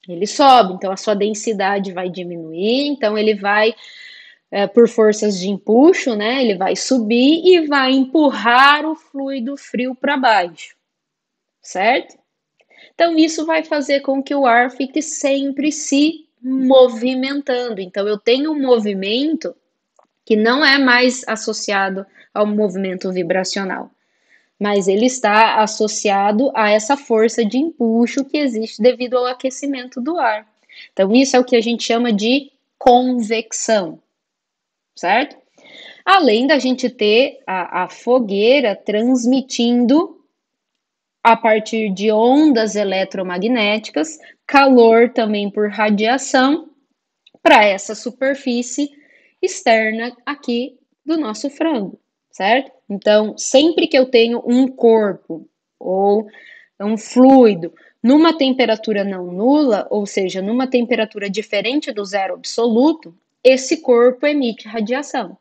Ele sobe, então a sua densidade vai diminuir, então ele vai, por forças de empuxo, né? Ele vai subir e vai empurrar o fluido frio para baixo, certo? Então isso vai fazer com que o ar fique sempre se movimentando. Então eu tenho um movimento que não é mais associado ao movimento vibracional, mas ele está associado a essa força de empuxo que existe devido ao aquecimento do ar. Então, isso é o que a gente chama de convecção, certo? Além da gente ter a fogueira transmitindo, a partir de ondas eletromagnéticas, calor também por radiação, para essa superfície externa aqui do nosso frango, certo? Então, sempre que eu tenho um corpo ou um fluido numa temperatura não nula, ou seja, numa temperatura diferente do zero absoluto, esse corpo emite radiação.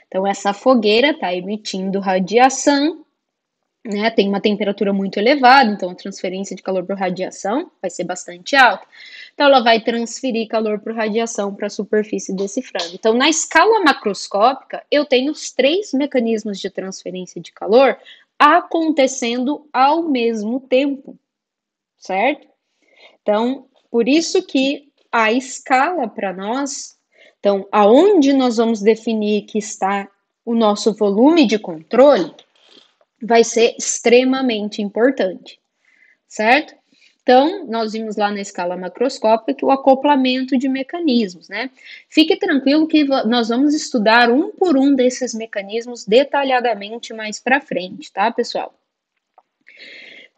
Então, essa fogueira está emitindo radiação, né? Tem uma temperatura muito elevada, então a transferência de calor por radiação vai ser bastante alta. então ela vai transferir calor por radiação para a superfície desse frango. Então, na escala macroscópica, eu tenho os 3 mecanismos de transferência de calor acontecendo ao mesmo tempo, certo? Então, por isso que a escala para nós, então, aonde nós vamos definir que está o nosso volume de controle, vai ser extremamente importante, certo? Então, nós vimos lá na escala macroscópica o acoplamento de mecanismos, né? Fique tranquilo que nós vamos estudar um por um desses mecanismos detalhadamente mais para frente, tá, pessoal?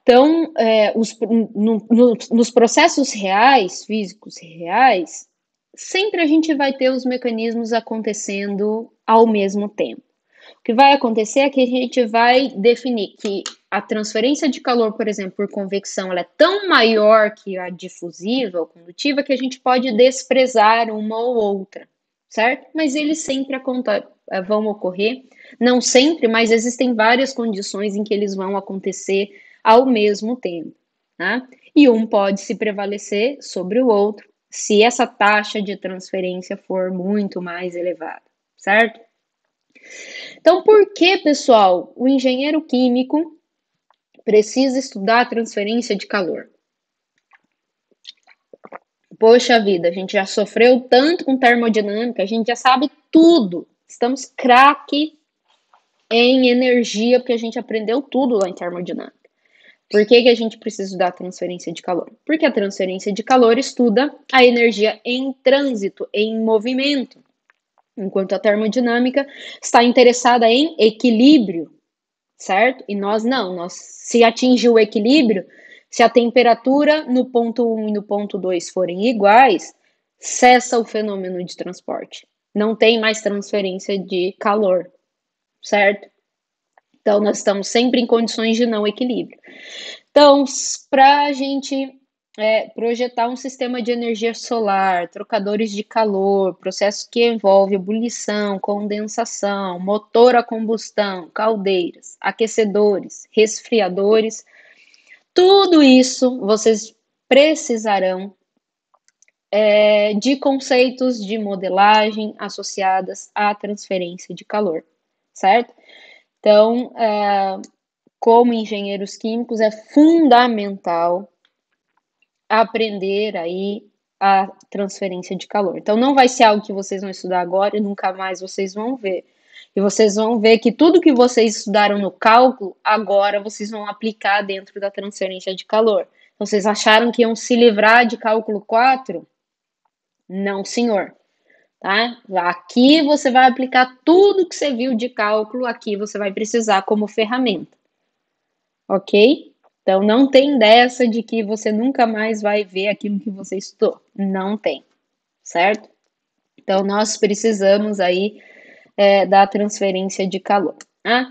Então, nos processos reais, físicos reais, sempre a gente vai ter os mecanismos acontecendo ao mesmo tempo. O que vai acontecer é que a gente vai definir que a transferência de calor, por exemplo, por convecção, ela é tão maior que a difusiva ou condutiva que a gente pode desprezar uma ou outra, certo? Mas eles sempre vão ocorrer, não sempre, mas existem várias condições em que eles vão acontecer ao mesmo tempo, né? E um pode se prevalecer sobre o outro se essa taxa de transferência for muito mais elevada, certo? Então, por que, pessoal, o engenheiro químico precisa estudar a transferência de calor? Poxa vida, a gente já sofreu tanto com termodinâmica, a gente já sabe tudo. Estamos craque em energia, porque a gente aprendeu tudo lá em termodinâmica. Por que a gente precisa estudar a transferência de calor? Porque a transferência de calor estuda a energia em trânsito, em movimento. Enquanto a termodinâmica está interessada em equilíbrio, certo? E nós não, se atingir o equilíbrio, se a temperatura no ponto 1 e no ponto 2 forem iguais, cessa o fenômeno de transporte. Não tem mais transferência de calor, certo? Então, nós estamos sempre em condições de não equilíbrio. Então, para a gente projetar um sistema de energia solar, trocadores de calor, processo que envolve ebulição, condensação, motor a combustão, caldeiras, aquecedores, resfriadores, tudo isso vocês precisarão de conceitos de modelagem associadas à transferência de calor, certo? Então, como engenheiros químicos, é fundamental aprender aí a transferência de calor. Então, não vai ser algo que vocês vão estudar agora e nunca mais vocês vão ver. E vocês vão ver que tudo que vocês estudaram no cálculo, agora vocês vão aplicar dentro da transferência de calor. Então, vocês acharam que iam se livrar de cálculo 4? Não, senhor. Tá? Aqui você vai aplicar tudo que você viu de cálculo, aqui você vai precisar como ferramenta. Ok? Então, não tem dessa de que você nunca mais vai ver aquilo que você estudou. Não tem, certo? Então, nós precisamos aí da transferência de calor. Tá?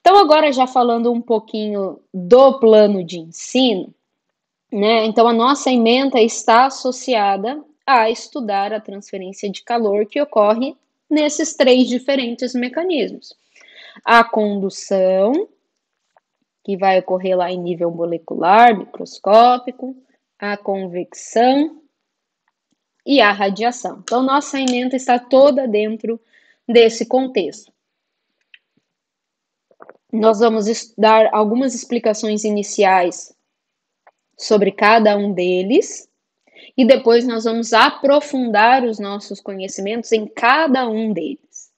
Então, agora já falando um pouquinho do plano de ensino, né? Então, a nossa ementa está associada a estudar a transferência de calor que ocorre nesses 3 diferentes mecanismos. A condução, que vai ocorrer lá em nível molecular, microscópico, a convecção e a radiação. Então, nossa ementa está toda dentro desse contexto. Nós vamos dar algumas explicações iniciais sobre cada um deles e depois nós vamos aprofundar os nossos conhecimentos em cada um deles,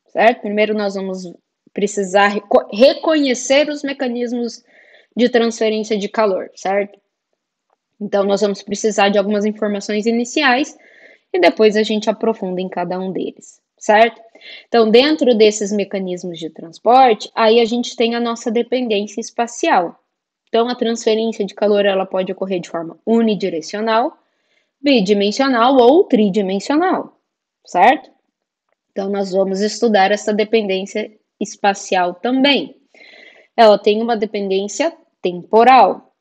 certo? Primeiro nós vamos precisar reconhecer os mecanismos de transferência de calor, certo? Então, nós vamos precisar de algumas informações iniciais e depois a gente aprofunda em cada um deles, certo? Então, dentro desses mecanismos de transporte, aí a gente tem a nossa dependência espacial. Então, a transferência de calor ela pode ocorrer de forma unidirecional, bidimensional ou tridimensional, certo? Então, nós vamos estudar essa dependência espacial também. Ela tem uma dependência temporal.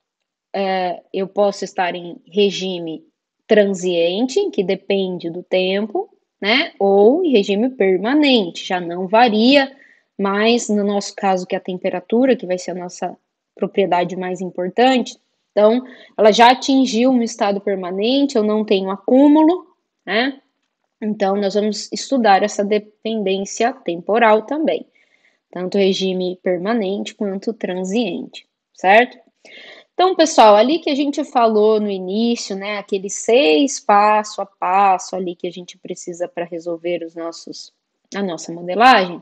Eu posso estar em regime transiente, que depende do tempo, né? Ou em regime permanente, já não varia, mas no nosso caso, que é a temperatura, que vai ser a nossa propriedade mais importante, Então, ela já atingiu um estado permanente, eu não tenho acúmulo, né? Então, nós vamos estudar essa dependência temporal também, tanto regime permanente quanto transiente, certo? Então, pessoal, ali que a gente falou no início, né, aqueles 6 passo a passo ali que a gente precisa para resolver a nossa modelagem,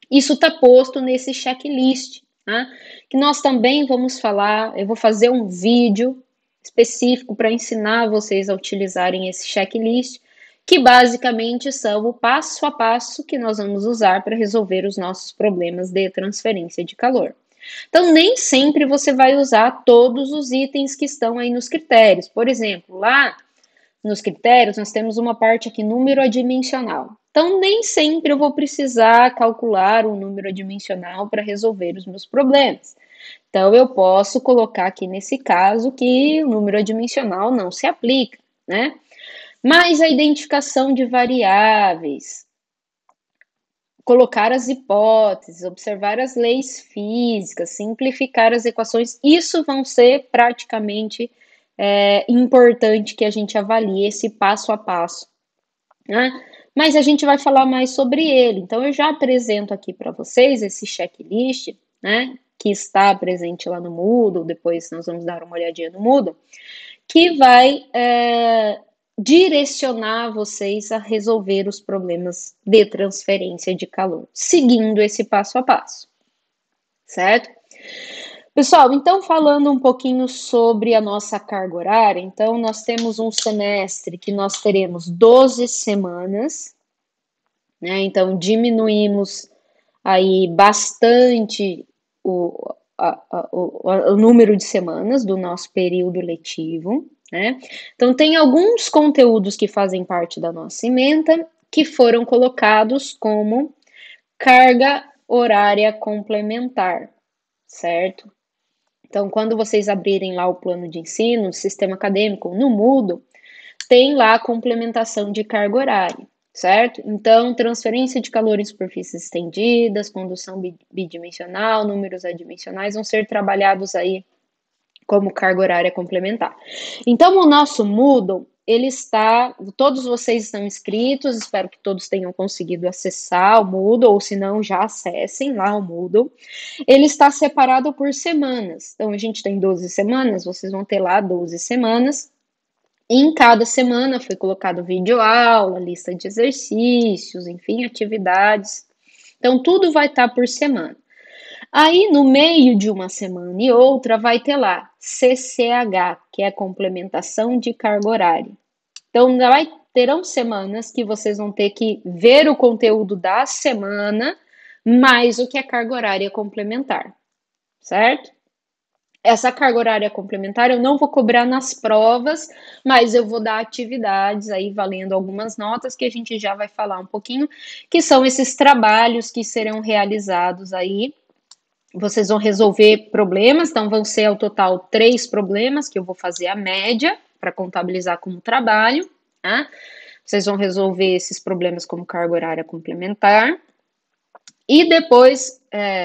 isso está posto nesse checklist, né, que nós também vamos falar, eu vou fazer um vídeo específico para ensinar vocês a utilizarem esse checklist, que basicamente são o passo a passo que nós vamos usar para resolver os nossos problemas de transferência de calor. Então, nem sempre você vai usar todos os itens que estão aí nos critérios. Por exemplo, lá nos critérios, nós temos uma parte aqui, número adimensional. Então, nem sempre eu vou precisar calcular um número adimensional para resolver os meus problemas. Então, eu posso colocar aqui nesse caso que o número adimensional não se aplica, né? Mas a identificação de variáveis, colocar as hipóteses, observar as leis físicas, simplificar as equações, isso vão ser praticamente importante que a gente avalie esse passo a passo, né? Mas a gente vai falar mais sobre ele. Então, eu já apresento aqui para vocês esse checklist, né? Que está presente lá no Moodle, depois nós vamos dar uma olhadinha no Moodle, que vai direcionar vocês a resolver os problemas de transferência de calor, seguindo esse passo a passo, certo? Pessoal, então falando um pouquinho sobre a nossa carga horária, então nós temos um semestre que nós teremos 12 semanas, né? Então diminuímos aí bastante o número de semanas do nosso período letivo, né? Então tem alguns conteúdos que fazem parte da nossa ementa que foram colocados como carga horária complementar, certo? Então, quando vocês abrirem lá o plano de ensino, o sistema acadêmico, no Moodle, tem lá a complementação de carga horária, certo? Então, transferência de calor em superfícies estendidas, condução bidimensional, números adimensionais vão ser trabalhados aí como carga horária complementar. Então, o nosso Moodle, ele está, todos vocês estão inscritos, espero que todos tenham conseguido acessar o Moodle, ou se não, já acessem lá o Moodle. Ele está separado por semanas, então a gente tem 12 semanas, vocês vão ter lá 12 semanas, e em cada semana foi colocado vídeo aula, lista de exercícios, enfim, atividades, então tudo vai estar por semana. Aí, no meio de uma semana e outra, vai ter lá CCH, que é a complementação de carga horária. Então, terão semanas que vocês vão ter que ver o conteúdo da semana, mais o que é carga horária complementar, certo? Essa carga horária complementar eu não vou cobrar nas provas, mas eu vou dar atividades aí valendo algumas notas que a gente já vai falar um pouquinho, que são esses trabalhos que serão realizados aí. Vocês vão resolver problemas, então vão ser ao total 3 problemas, que eu vou fazer a média para contabilizar como trabalho, tá? Vocês vão resolver esses problemas como carga horária complementar. E depois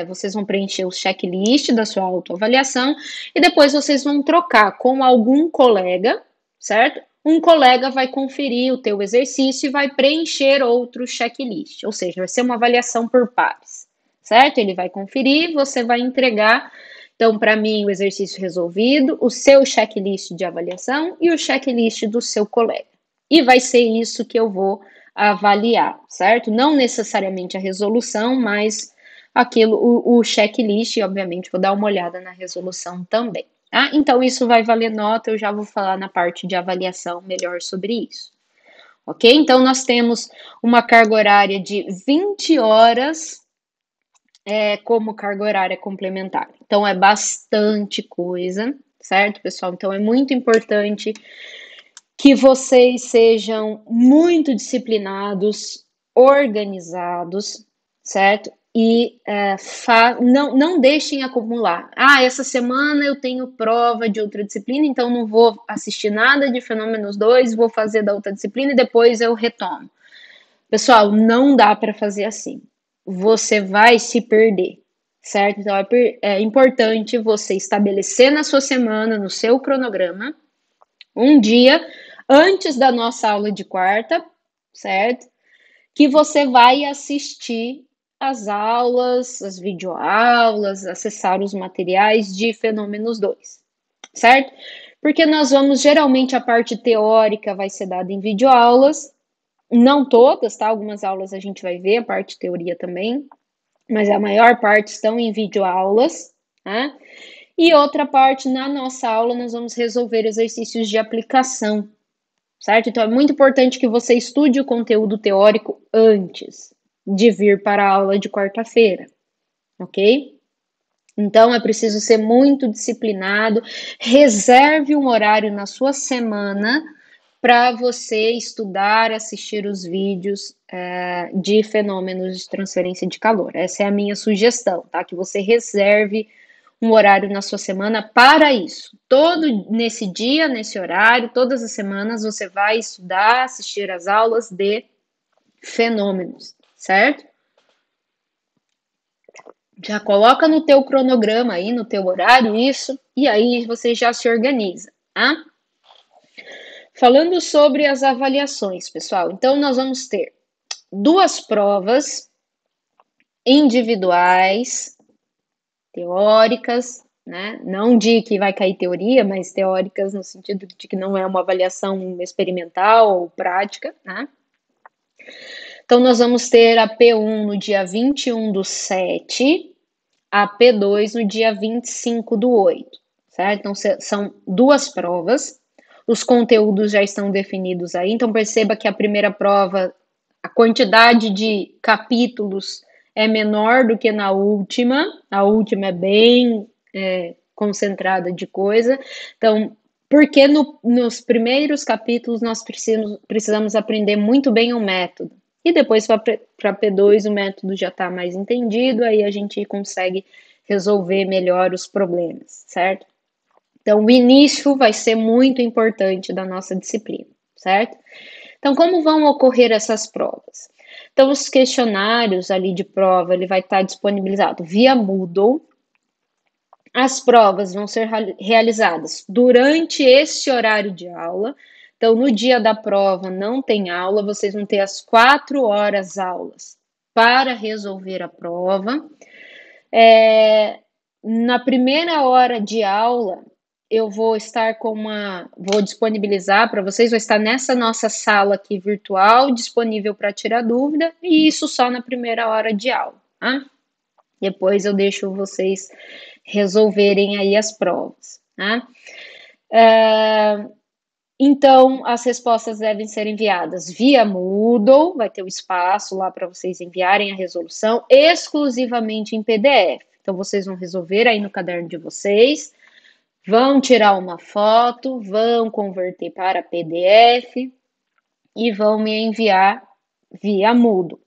vocês vão preencher o checklist da sua autoavaliação e depois vocês vão trocar com algum colega, certo? Um colega vai conferir o teu exercício e vai preencher outro checklist, ou seja, vai ser uma avaliação por pares, certo? Ele vai conferir, você vai entregar, então, para mim, o exercício resolvido, o seu checklist de avaliação e o checklist do seu colega. E vai ser isso que eu vou avaliar, certo? Não necessariamente a resolução, mas o checklist, e obviamente vou dar uma olhada na resolução também, tá? Então, isso vai valer nota, eu já vou falar na parte de avaliação melhor sobre isso, ok? Então, nós temos uma carga horária de 20 horas como carga horária complementar. Então, é bastante coisa, certo, pessoal? Então, é muito importante que vocês sejam muito disciplinados, organizados, certo? E não deixem acumular. Ah, essa semana eu tenho prova de outra disciplina, então não vou assistir nada de Fenômenos 2, vou fazer da outra disciplina e depois eu retomo. Pessoal, não dá para fazer assim. Você vai se perder, certo? Então é importante você estabelecer na sua semana, no seu cronograma, um dia antes da nossa aula de quarta, certo? Que você vai assistir as aulas, as videoaulas, acessar os materiais de Fenômenos 2, certo? Porque nós vamos, geralmente, a parte teórica vai ser dada em videoaulas, não todas, tá? Algumas aulas a gente vai ver, a parte teoria também, mas a maior parte estão em videoaulas, tá? E outra parte, na nossa aula, nós vamos resolver exercícios de aplicação, certo? Então é muito importante que você estude o conteúdo teórico antes de vir para a aula de quarta-feira, ok? Então é preciso ser muito disciplinado, reserve um horário na sua semana para você estudar, assistir os vídeos de fenômenos de transferência de calor. Essa é a minha sugestão, tá? Que você reserve um horário na sua semana para isso. Todo nesse dia, nesse horário, todas as semanas você vai estudar, assistir às aulas de fenômenos, certo? Já coloca no teu cronograma aí, no teu horário isso, e aí você já se organiza, tá? Falando sobre as avaliações, pessoal, então nós vamos ter 2 provas individuais, teóricas, né? Não de que vai cair teoria, mas teóricas no sentido de que não é uma avaliação experimental ou prática, né? Então, nós vamos ter a P1 no dia 21/7, a P2 no dia 25/8, certo? Então, são 2 provas, os conteúdos já estão definidos aí, então perceba que a primeira prova, a quantidade de capítulos é menor do que na última, a última é bem concentrada de coisa, então, porque nos primeiros capítulos nós precisamos aprender muito bem o método, e depois para P2 o método já está mais entendido, aí a gente consegue resolver melhor os problemas, certo? Então, o início vai ser muito importante da nossa disciplina, certo? Então, como vão ocorrer essas provas? Então, os questionários ali de prova, ele vai estar disponibilizado via Moodle. As provas vão ser realizadas durante este horário de aula. Então, no dia da prova não tem aula, vocês vão ter as 4 horas aulas para resolver a prova. Na primeira hora de aula, eu vou estar vou disponibilizar para vocês, vou estar nessa nossa sala aqui virtual, disponível para tirar dúvida, e isso só na primeira hora de aula, tá? Depois eu deixo vocês resolverem aí as provas, tá? Então, as respostas devem ser enviadas via Moodle, vai ter o espaço lá para vocês enviarem a resolução, exclusivamente em PDF. Então, vocês vão resolver aí no caderno de vocês, vão tirar uma foto, vão converter para PDF e vão me enviar via Moodle,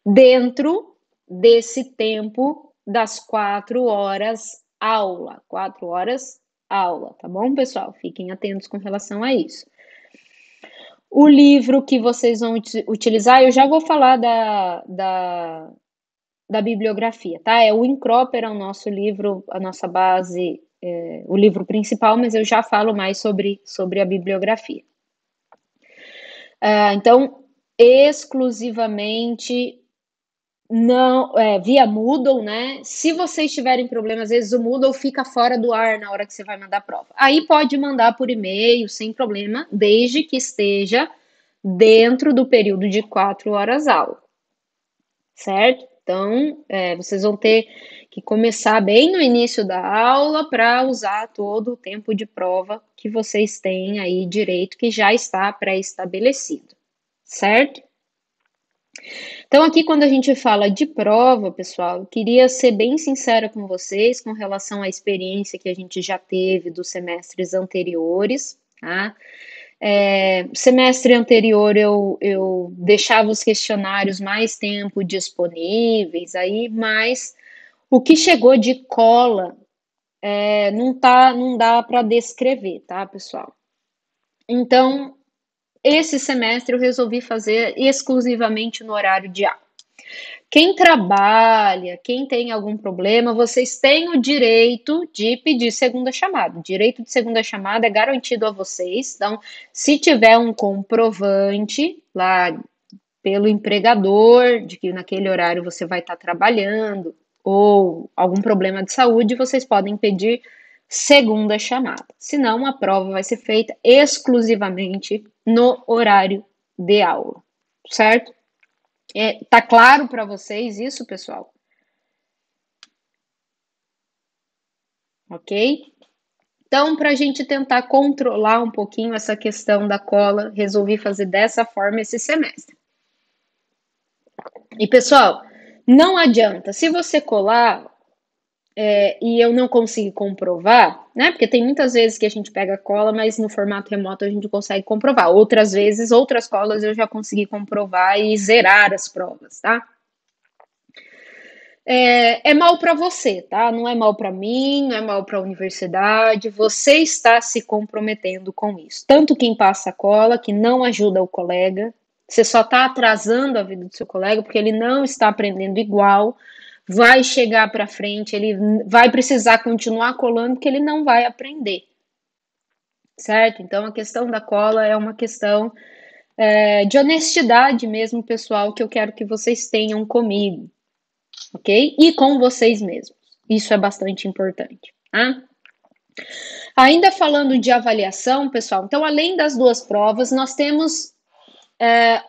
dentro desse tempo das 4 horas aula. 4 horas aula, tá bom, pessoal? Fiquem atentos com relação a isso. O livro que vocês vão utilizar, eu já vou falar da bibliografia, tá? O Incroper é o nosso livro, a nossa base, o livro principal, mas eu já falo mais sobre a bibliografia. Então, exclusivamente não, via Moodle, né? Se vocês tiverem problema, às vezes o Moodle fica fora do ar na hora que você vai mandar a prova. Aí pode mandar por e-mail, sem problema, desde que esteja dentro do período de 4 horas aula, certo? Então, vocês vão ter que começar bem no início da aula para usar todo o tempo de prova que vocês têm aí direito, que já está pré-estabelecido, certo? Então, aqui, quando a gente fala de prova, pessoal, eu queria ser bem sincera com vocês com relação à experiência que a gente já teve dos semestres anteriores, tá? Semestre anterior eu deixava os questionários mais tempo disponíveis, aí, mas o que chegou de cola não dá para descrever, tá, pessoal? Então, esse semestre eu resolvi fazer exclusivamente no horário de aula. Quem trabalha, quem tem algum problema, vocês têm o direito de pedir segunda chamada. O direito de segunda chamada é garantido a vocês. Então, se tiver um comprovante lá pelo empregador de que naquele horário você vai estar trabalhando ou algum problema de saúde, vocês podem pedir segunda chamada. Senão, a prova vai ser feita exclusivamente no horário de aula, certo? Tá claro para vocês isso, pessoal? Ok? Então, para a gente tentar controlar um pouquinho essa questão da cola, resolvi fazer dessa forma esse semestre. E, pessoal, não adianta, se você colar e eu não conseguir comprovar, né? Porque tem muitas vezes que a gente pega cola, mas no formato remoto a gente consegue comprovar. Outras vezes, outras colas eu já consegui comprovar e zerar as provas, tá? É mal para você, tá? Não é mal para mim, não é mal para a universidade. Você está se comprometendo com isso. Tanto quem passa a cola, que não ajuda o colega, você só está atrasando a vida do seu colega porque ele não está aprendendo igual, vai chegar para frente, ele vai precisar continuar colando porque ele não vai aprender, certo? Então a questão da cola é uma questão de honestidade mesmo, pessoal, que eu quero que vocês tenham comigo, ok? E com vocês mesmos. Isso é bastante importante, tá? Ainda falando de avaliação, pessoal, então além das duas provas, nós temos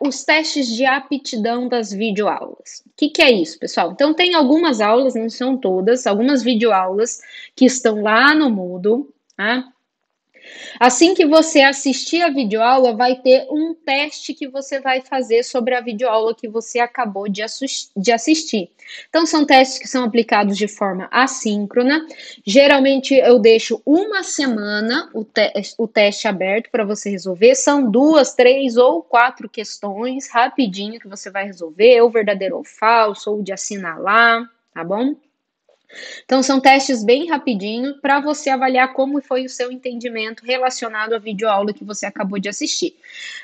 os testes de aptidão das videoaulas. O que é isso, pessoal? Então tem algumas aulas, não são todas, algumas videoaulas que estão lá no Moodle, tá? Assim que você assistir a videoaula, vai ter um teste que você vai fazer sobre a videoaula que você acabou de assistir. Então, são testes que são aplicados de forma assíncrona. Geralmente, eu deixo uma semana o teste aberto para você resolver. São 2, 3 ou 4 questões, rapidinho, que você vai resolver. Ou verdadeiro ou falso, ou de assinalar, tá bom? Então, são testes bem rapidinho para você avaliar como foi o seu entendimento relacionado à videoaula que você acabou de assistir.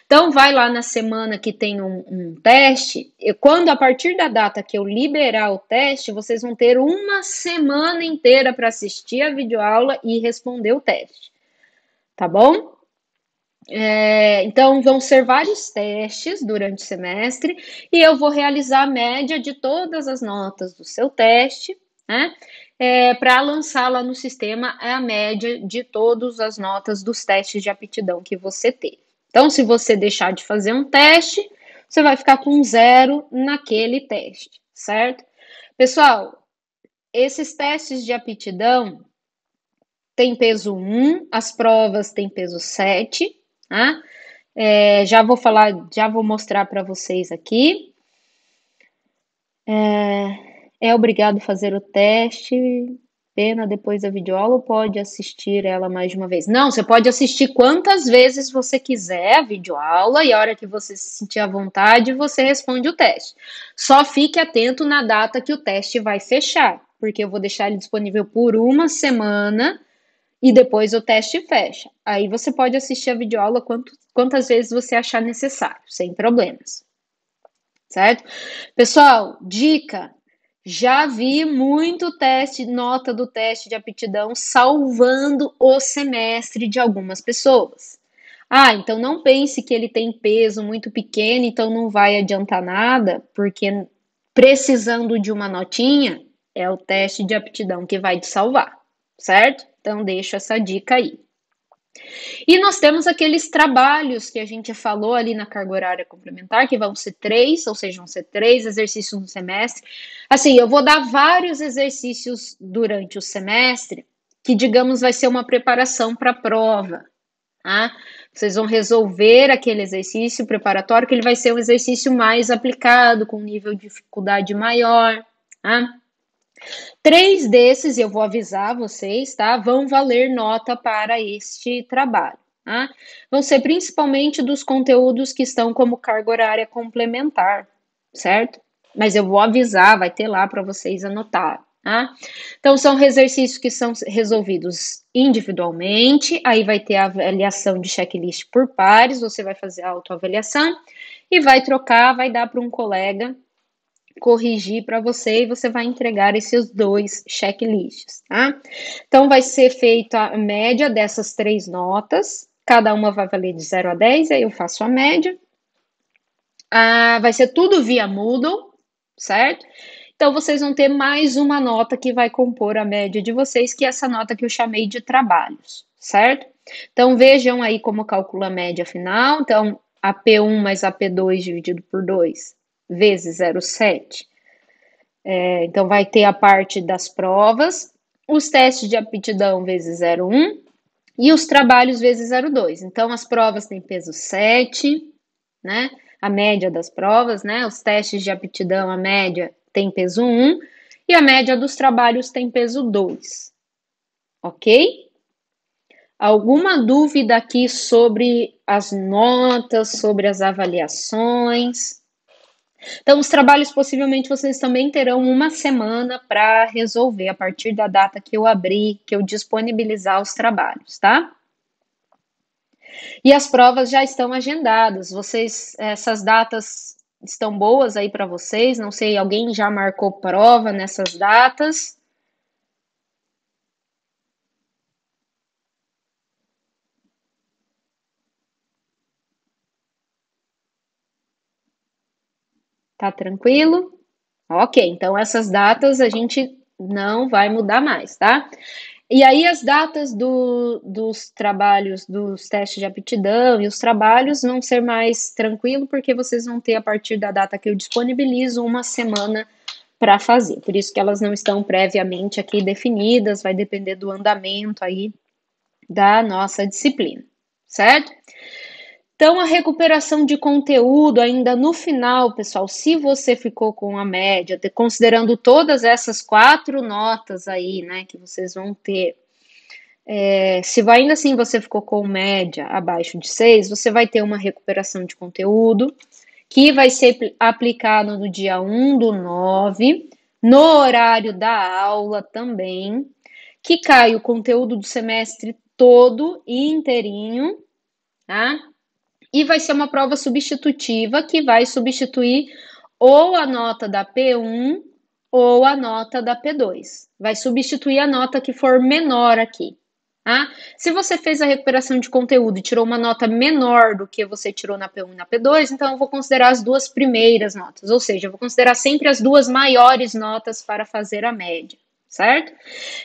Então, vai lá na semana que tem um teste, e quando a partir da data que eu liberar o teste, vocês vão ter uma semana inteira para assistir a videoaula e responder o teste. Tá bom? Então, vão ser vários testes durante o semestre e eu vou realizar a média de todas as notas do seu teste, né? Para lançar lá no sistema a média de todas as notas dos testes de aptidão que você teve. Então, se você deixar de fazer um teste, você vai ficar com 0 naquele teste, certo? Pessoal, esses testes de aptidão têm peso 1, as provas têm peso 7, tá? Já vou mostrar para vocês aqui. É obrigado fazer o teste, pena depois da videoaula ou pode assistir ela mais de uma vez? Não, você pode assistir quantas vezes você quiser a videoaula e a hora que você se sentir à vontade, você responde o teste. Só fique atento na data que o teste vai fechar, porque eu vou deixar ele disponível por uma semana e depois o teste fecha. Aí você pode assistir a videoaula quantas vezes você achar necessário, sem problemas. Certo? Pessoal, dica: já vi muito nota do teste de aptidão salvando o semestre de algumas pessoas. Então não pense que ele tem peso muito pequeno, então não vai adiantar nada, porque precisando de uma notinha, é o teste de aptidão que vai te salvar, certo? Então deixo essa dica aí. E nós temos aqueles trabalhos que a gente falou ali na carga horária complementar, que vão ser 3, ou seja, vão ser 3 exercícios no semestre. Assim, eu vou dar vários exercícios durante o semestre, que, digamos, vai ser uma preparação para a prova, tá? Vocês vão resolver aquele exercício preparatório, que ele vai ser um exercício mais aplicado, com um nível de dificuldade maior, tá? 3 desses, eu vou avisar vocês, tá? Vão valer nota para este trabalho, tá? Vão ser principalmente dos conteúdos que estão como carga horária complementar, certo? Mas eu vou avisar, vai ter lá para vocês anotar, tá? Então, são exercícios que são resolvidos individualmente, aí vai ter a avaliação de checklist por pares, você vai fazer a autoavaliação e vai trocar, vai dar para um colega corrigir para você e você vai entregar esses 2 checklists, tá? Então, vai ser feita a média dessas 3 notas, cada uma vai valer de 0 a 10, aí eu faço a média. Vai ser tudo via Moodle, certo? Então, vocês vão ter mais uma nota que vai compor a média de vocês, que é essa nota que eu chamei de trabalhos, certo? Então, vejam aí como calcula a média final. Então, a P1 mais a P2 dividido por 2 vezes 0,7. Então, vai ter a parte das provas, os testes de aptidão vezes 0,1 e os trabalhos vezes 0,2. Então, as provas têm peso 7, né? A média das provas, né? Os testes de aptidão, a média tem peso 1 e a média dos trabalhos tem peso 2. Ok? Alguma dúvida aqui sobre as notas, sobre as avaliações? Então, os trabalhos possivelmente vocês também terão uma semana para resolver a partir da data que eu abrir, que eu disponibilizar os trabalhos, tá? E as provas já estão agendadas. Essas datas estão boas aí para vocês? Não sei, alguém já marcou prova nessas datas? Tá tranquilo? Ok, então essas datas a gente não vai mudar mais, tá? E aí as datas dos trabalhos, dos testes de aptidão e os trabalhos vão ser mais tranquilo, porque vocês vão ter, a partir da data que eu disponibilizo, uma semana para fazer. Por isso que elas não estão previamente aqui definidas, vai depender do andamento aí da nossa disciplina, certo? Então, a recuperação de conteúdo ainda no final, pessoal, se você ficou com a média, considerando todas essas 4 notas aí, né, que vocês vão ter, se ainda assim você ficou com média abaixo de 6, você vai ter uma recuperação de conteúdo que vai ser aplicado no dia 1/9, no horário da aula também, que cai o conteúdo do semestre todo e inteirinho, tá? E vai ser uma prova substitutiva que vai substituir ou a nota da P1 ou a nota da P2. Vai substituir a nota que for menor aqui. Tá? Se você fez a recuperação de conteúdo e tirou uma nota menor do que você tirou na P1 e na P2, então eu vou considerar as 2 primeiras notas, ou seja, eu vou considerar sempre as 2 maiores notas para fazer a média, certo?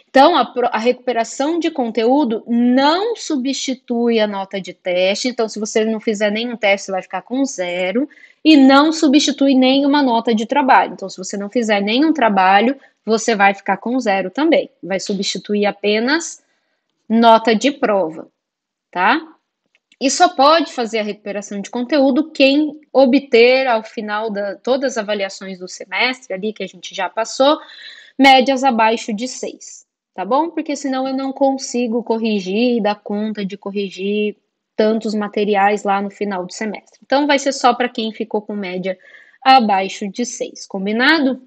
Então, a recuperação de conteúdo não substitui a nota de teste. Então, se você não fizer nenhum teste, você vai ficar com 0. E não substitui nenhuma nota de trabalho. Então, se você não fizer nenhum trabalho, você vai ficar com 0 também. Vai substituir apenas nota de prova, tá? E só pode fazer a recuperação de conteúdo quem obter, ao final de todas as avaliações do semestre ali que a gente já passou, médias abaixo de 6, tá bom? Porque senão eu não consigo corrigir e dar conta de corrigir tantos materiais lá no final do semestre. Então, vai ser só para quem ficou com média abaixo de 6, combinado?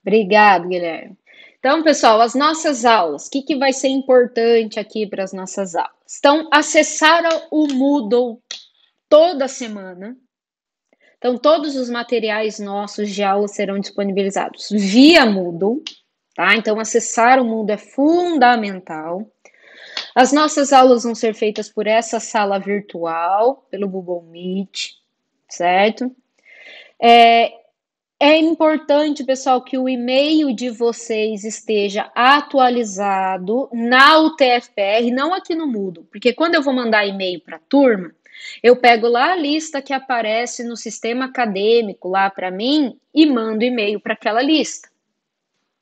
Obrigado, Guilherme. Então, pessoal, as nossas aulas, o que vai ser importante aqui para as nossas aulas? Então, acessar o Moodle toda semana. Então, todos os materiais nossos de aula serão disponibilizados via Moodle, tá? Então, acessar o Moodle é fundamental. As nossas aulas vão ser feitas por essa sala virtual, pelo Google Meet, certo? É importante, pessoal, que o e-mail de vocês esteja atualizado na UTFPR, não aqui no Moodle, porque quando eu vou mandar e-mail para a turma, eu pego lá a lista que aparece no sistema acadêmico lá para mim e mando e-mail para aquela lista,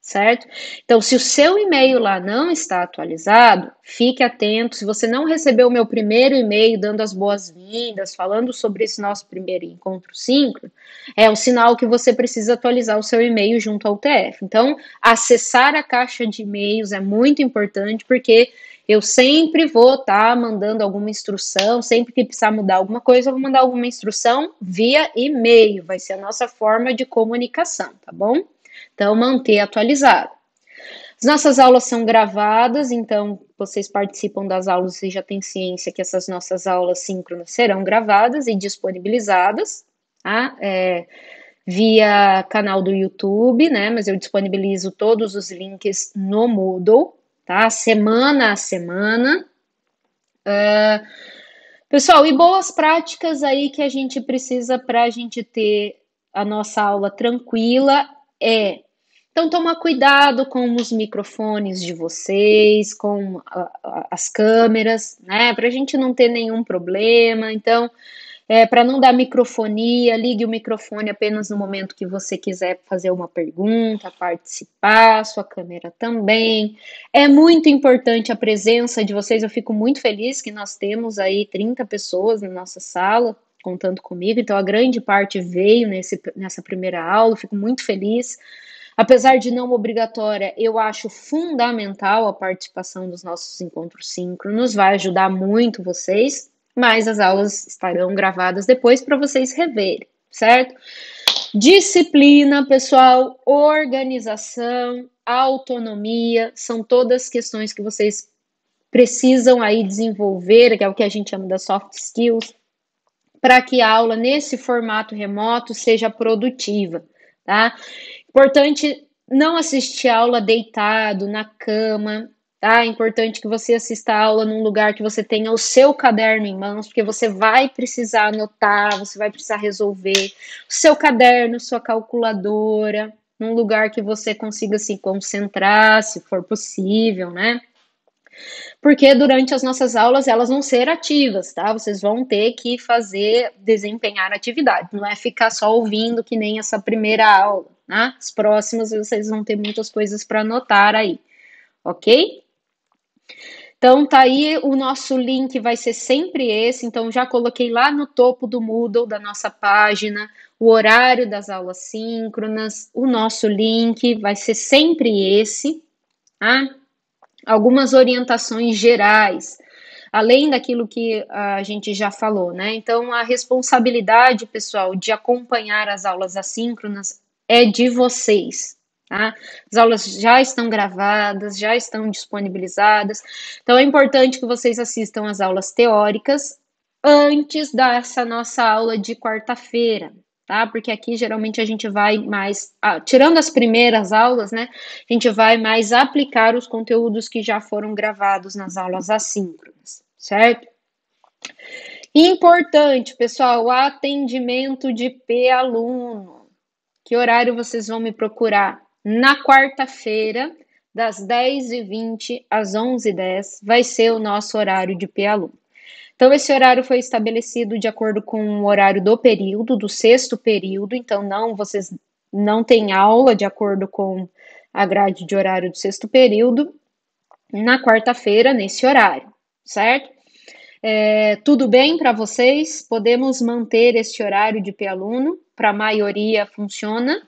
certo? Então, se o seu e-mail lá não está atualizado, fique atento. Se você não recebeu o meu primeiro e-mail dando as boas-vindas, falando sobre esse nosso primeiro encontro síncrono, é um sinal que você precisa atualizar o seu e-mail junto ao TF. Então, acessar a caixa de e-mails é muito importante, porque eu sempre vou estar mandando alguma instrução, sempre que precisar mudar alguma coisa, eu vou mandar alguma instrução via e-mail, vai ser a nossa forma de comunicação, tá bom? Então, manter atualizado. As nossas aulas são gravadas, então vocês participam das aulas e já têm ciência que essas nossas aulas síncronas serão gravadas e disponibilizadas, tá? Via canal do YouTube, né? Mas eu disponibilizo todos os links no Moodle, tá? Semana a semana. Pessoal, e boas práticas aí que a gente precisa para a gente ter a nossa aula tranquila então, tomar cuidado com os microfones de vocês, com as câmeras, né? Para a gente não ter nenhum problema. Então, para não dar microfonia, ligue o microfone apenas no momento que você quiser fazer uma pergunta, participar, sua câmera também. É muito importante a presença de vocês. Eu fico muito feliz que nós temos aí 30 pessoas na nossa sala, contando comigo. Então, a grande parte veio nessa primeira aula. Fico muito feliz. Apesar de não obrigatória, eu acho fundamental a participação dos nossos encontros síncronos, vai ajudar muito vocês, mas as aulas estarão gravadas depois para vocês reverem, certo? Disciplina, pessoal, organização, autonomia, são todas questões que vocês precisam aí desenvolver, que é o que a gente chama das soft skills, para que a aula nesse formato remoto seja produtiva, tá? Importante não assistir a aula deitado, na cama, tá? É importante que você assista a aula num lugar que você tenha o seu caderno em mãos, porque você vai precisar anotar, você vai precisar resolver. O seu caderno, sua calculadora, num lugar que você consiga se concentrar, se for possível, né? Porque durante as nossas aulas elas vão ser ativas, tá? Vocês vão ter que desempenhar atividade, não é ficar só ouvindo que nem essa primeira aula, né? As próximas vocês vão ter muitas coisas para anotar aí, ok? Então tá aí, o nosso link vai ser sempre esse, então já coloquei lá no topo do Moodle da nossa página o horário das aulas síncronas, o nosso link vai ser sempre esse, tá? Algumas orientações gerais, além daquilo que a gente já falou, né? Então, a responsabilidade, pessoal, de acompanhar as aulas assíncronas é de vocês, tá? As aulas já estão gravadas, já estão disponibilizadas, então é importante que vocês assistam as aulas teóricas antes dessa nossa aula de quarta-feira, tá? Porque aqui geralmente a gente vai mais, tirando as primeiras aulas, né? A gente vai mais aplicar os conteúdos que já foram gravados nas aulas assíncronas, certo? Importante, pessoal, atendimento de P-aluno. Que horário vocês vão me procurar? Na quarta-feira, das 10h20 às 11h10, vai ser o nosso horário de P-aluno. Então, esse horário foi estabelecido de acordo com o horário do período, do sexto período, então vocês não têm aula de acordo com a grade de horário do sexto período, na quarta-feira, nesse horário, certo? Tudo bem para vocês? Podemos manter este horário de P-aluno? Para a maioria funciona?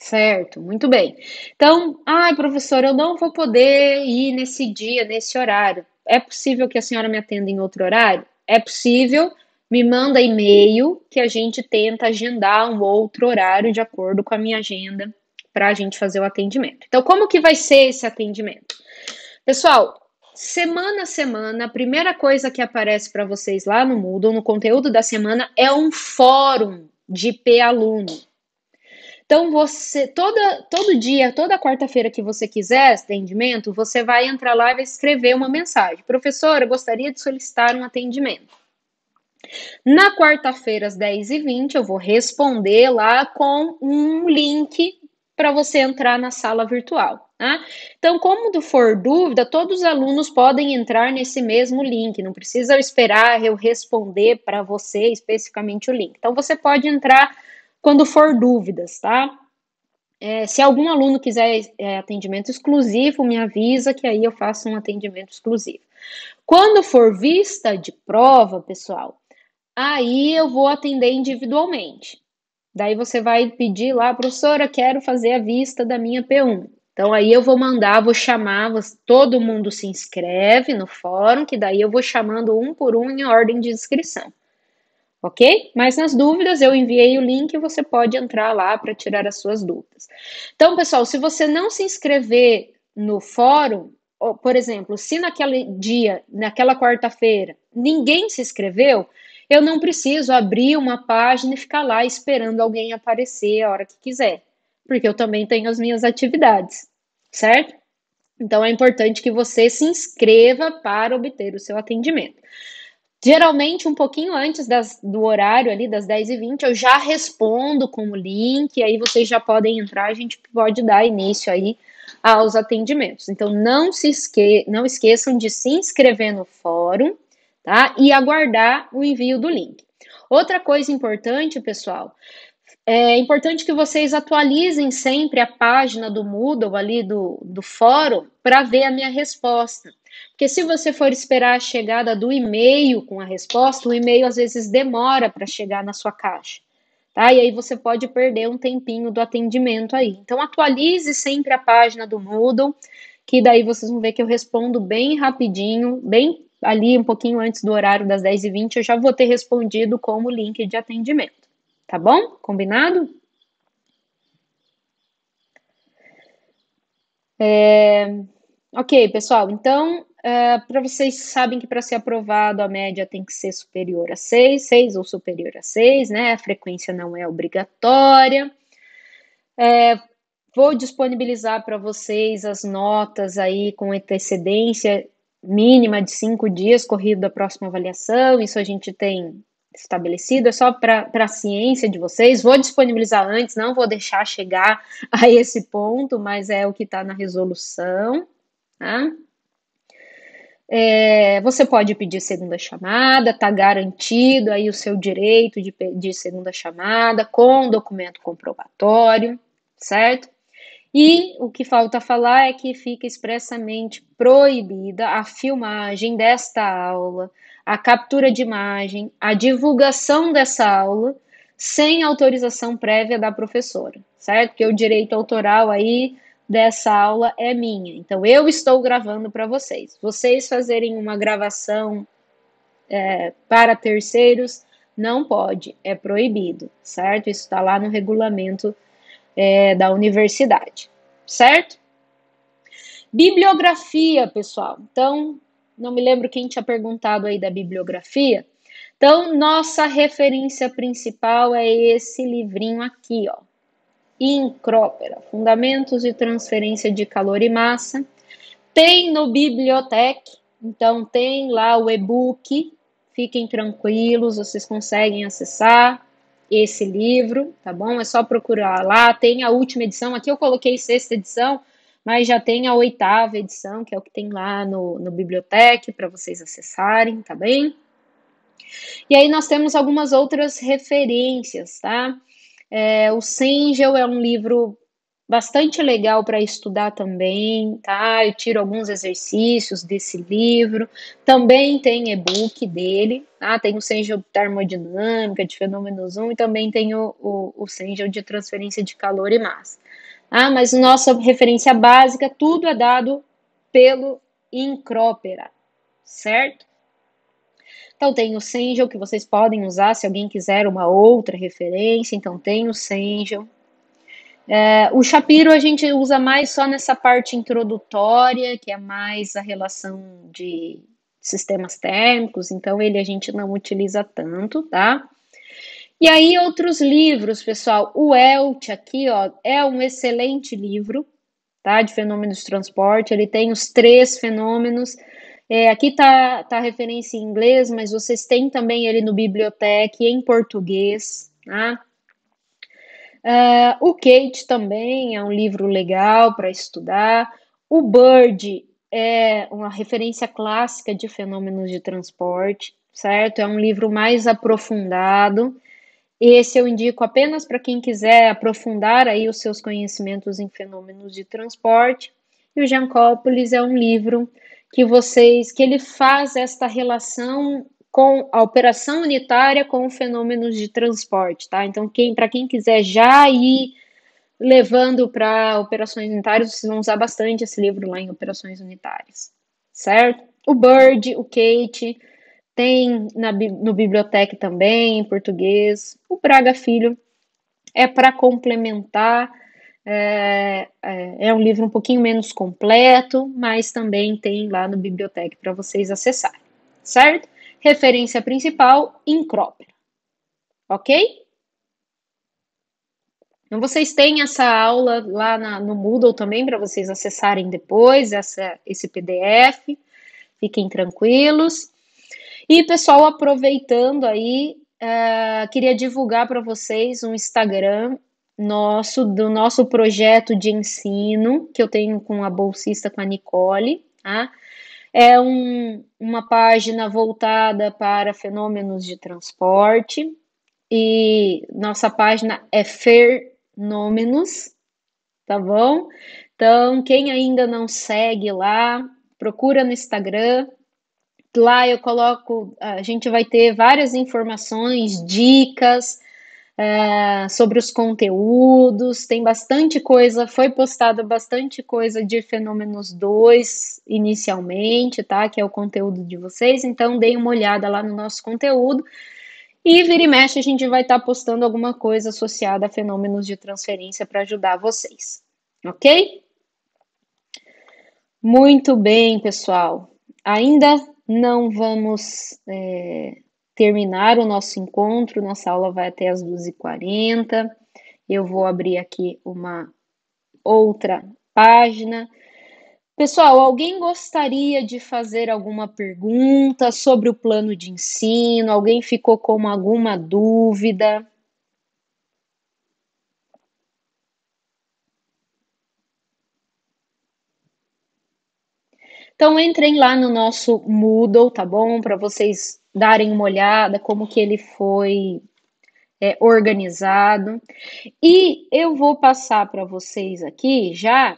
Certo, muito bem. Então, professora, eu não vou poder ir nesse dia, nesse horário. É possível que a senhora me atenda em outro horário? É possível, me manda e-mail que a gente tenta agendar um outro horário de acordo com a minha agenda para a gente fazer o atendimento. Então, como que vai ser esse atendimento? Pessoal, semana a semana, a primeira coisa que aparece para vocês lá no Moodle, no conteúdo da semana, é um fórum de P-aluno. Então, você, todo dia, toda quarta-feira que você quiser atendimento, você vai entrar lá e vai escrever uma mensagem. Professora, gostaria de solicitar um atendimento. Na quarta-feira, às 10h20, eu vou responder lá com um link para você entrar na sala virtual. Tá? Então, como for dúvida, todos os alunos podem entrar nesse mesmo link, não precisa esperar eu responder para você especificamente o link. Então, você pode entrar quando for dúvidas, tá? Se algum aluno quiser atendimento exclusivo, me avisa que aí eu faço um atendimento exclusivo. Quando for vista de prova, pessoal, aí eu vou atender individualmente. Daí você vai pedir lá, professora, quero fazer a vista da minha P1. Então aí eu vou mandar, vou chamar, todo mundo se inscreve no fórum, que daí eu vou chamando um por um em ordem de inscrição. ok? Mas nas dúvidas, eu enviei o link e você pode entrar lá para tirar as suas dúvidas. Então, pessoal, se você não se inscrever no fórum, por exemplo, se naquele dia, naquela quarta-feira, ninguém se inscreveu, eu não preciso abrir uma página e ficar lá esperando alguém aparecer a hora que quiser, porque eu também tenho as minhas atividades, certo? Então é importante que você se inscreva para obter o seu atendimento. Geralmente, um pouquinho antes do horário ali, das 10h20, eu já respondo com o link, aí vocês já podem entrar, a gente pode dar início aí aos atendimentos. Então, não esqueçam de se inscrever no fórum, tá? E aguardar o envio do link. Outra coisa importante, pessoal, é importante que vocês atualizem sempre a página do Moodle ali do fórum para ver a minha resposta. Porque se você for esperar a chegada do e-mail com a resposta, o e-mail às vezes demora para chegar na sua caixa, tá? E aí você pode perder um tempinho do atendimento aí. Então atualize sempre a página do Moodle, que daí vocês vão ver que eu respondo bem rapidinho, bem ali um pouquinho antes do horário das 10h20, eu já vou ter respondido com o link de atendimento. Tá bom? Combinado? Ok, pessoal. Então, para vocês sabem que para ser aprovado a média tem que ser superior a 6, 6 ou superior a 6, né? A frequência não é obrigatória. Vou disponibilizar para vocês as notas aí com antecedência mínima de 5 dias corrido da próxima avaliação. Isso a gente tem estabelecido, é só para a ciência de vocês. Vou disponibilizar antes, não vou deixar chegar a esse ponto, mas é o que está na resolução, tá? Você pode pedir segunda chamada, tá garantido aí o seu direito de pedir segunda chamada com documento comprobatório, certo? E o que falta falar é que fica expressamente proibida a filmagem desta aula, a captura de imagem, a divulgação dessa aula sem autorização prévia da professora, certo? Porque o direito autoral aí dessa aula é minha. Então eu estou gravando para vocês. Vocês fazerem uma gravação para terceiros não pode, é proibido, certo? Isso está lá no regulamento da universidade, certo? Bibliografia, pessoal. Então, não me lembro quem tinha perguntado aí da bibliografia. Então, nossa referência principal é esse livrinho aqui, ó. Incrópera, Fundamentos de Transferência de Calor e Massa. Tem no Bibliotec, então tem lá o e-book. Fiquem tranquilos, vocês conseguem acessar esse livro, tá bom? É só procurar lá. Tem a última edição, aqui eu coloquei 6ª edição, mas já tem a 8ª edição, que é o que tem lá no Bibliotec, para vocês acessarem, tá bem? E aí nós temos algumas outras referências, tá? O Sengel é um livro bastante legal para estudar também, tá? Eu tiro alguns exercícios desse livro. Também tem e-book dele, tá? Tem o Sengel Termodinâmica de Fenômenos 1 e também tem o Sengel de Transferência de Calor e Massa. Ah, mas nossa referência básica, tudo é dado pelo Incrópera, certo? Então tem o Sengel que vocês podem usar se alguém quiser uma outra referência, então tem o Sengel. O Shapiro a gente usa mais só nessa parte introdutória, que é mais a relação de sistemas térmicos, então ele a gente não utiliza tanto, tá? E aí outros livros, pessoal, o Elch aqui, ó, é um excelente livro, tá? De fenômenos de transporte, ele tem os 3 fenômenos. Aqui tá a referência em inglês, mas vocês têm também ele no Bibliotec em português, tá? O Kate também é um livro legal para estudar. O Bird é uma referência clássica de fenômenos de transporte, certo? É um livro mais aprofundado. Esse eu indico apenas para quem quiser aprofundar aí os seus conhecimentos em fenômenos de transporte. E o Jancópolis é um livro que ele faz esta relação com a operação unitária com fenômenos de transporte, tá? Então, para quem quiser já ir levando para operações unitárias, vocês vão usar bastante esse livro lá em operações unitárias, certo? O Bird, o Kate, tem no Bibliotec também, em português. O Braga Filho é para complementar, é um livro um pouquinho menos completo, mas também tem lá no Bibliotec para vocês acessarem, certo? Referência principal, Incrópera, ok? Então, vocês têm essa aula lá no Moodle também para vocês acessarem depois, esse PDF, fiquem tranquilos. E, pessoal, aproveitando aí, queria divulgar para vocês um Instagram do nosso projeto de ensino, que eu tenho com a bolsista, com a Nicole, tá? É uma página voltada para fenômenos de transporte, e nossa página é Fernômenos, tá bom? Então, quem ainda não segue lá, procura no Instagram. Lá eu coloco, a gente vai ter várias informações, dicas sobre os conteúdos, tem bastante coisa, foi postada bastante coisa de Fenômenos 2 inicialmente, tá? Que é o conteúdo de vocês, então deem uma olhada lá no nosso conteúdo. E vira e mexe, a gente vai estar postando alguma coisa associada a fenômenos de transferência para ajudar vocês, ok? Muito bem, pessoal. Ainda não vamos terminar o nosso encontro, nossa aula vai até as 2h40. Eu vou abrir aqui uma outra página. Pessoal, alguém gostaria de fazer alguma pergunta sobre o plano de ensino? Alguém ficou com alguma dúvida? Então, entrem lá no nosso Moodle, tá bom? Para vocês darem uma olhada como que ele foi organizado. E eu vou passar para vocês aqui já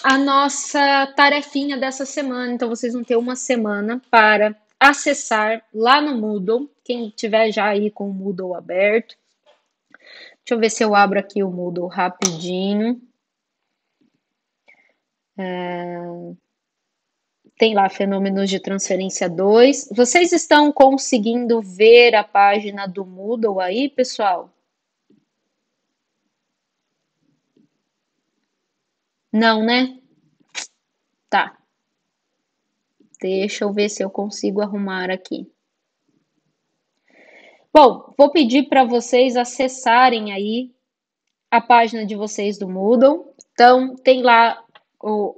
a nossa tarefinha dessa semana. Então, vocês vão ter uma semana para acessar lá no Moodle. Quem tiver já aí com o Moodle aberto. Deixa eu ver se eu abro aqui o Moodle rapidinho. Tem lá Fenômenos de Transferência 2. Vocês estão conseguindo ver a página do Moodle aí, pessoal? Não, né? Tá. Deixa eu ver se eu consigo arrumar aqui. Bom, vou pedir para vocês acessarem aí a página de vocês do Moodle. Então, tem lá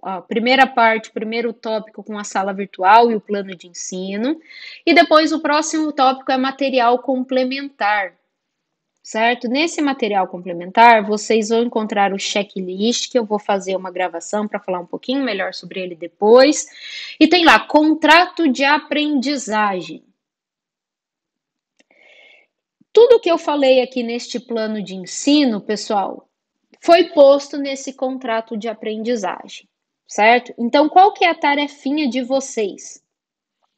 a primeira parte, o primeiro tópico com a sala virtual e o plano de ensino. E depois o próximo tópico é material complementar, certo? Nesse material complementar, vocês vão encontrar o checklist, que eu vou fazer uma gravação para falar um pouquinho melhor sobre ele depois. E tem lá, contrato de aprendizagem. Tudo que eu falei aqui neste plano de ensino, pessoal, foi posto nesse contrato de aprendizagem, certo? Então, qual que é a tarefinha de vocês?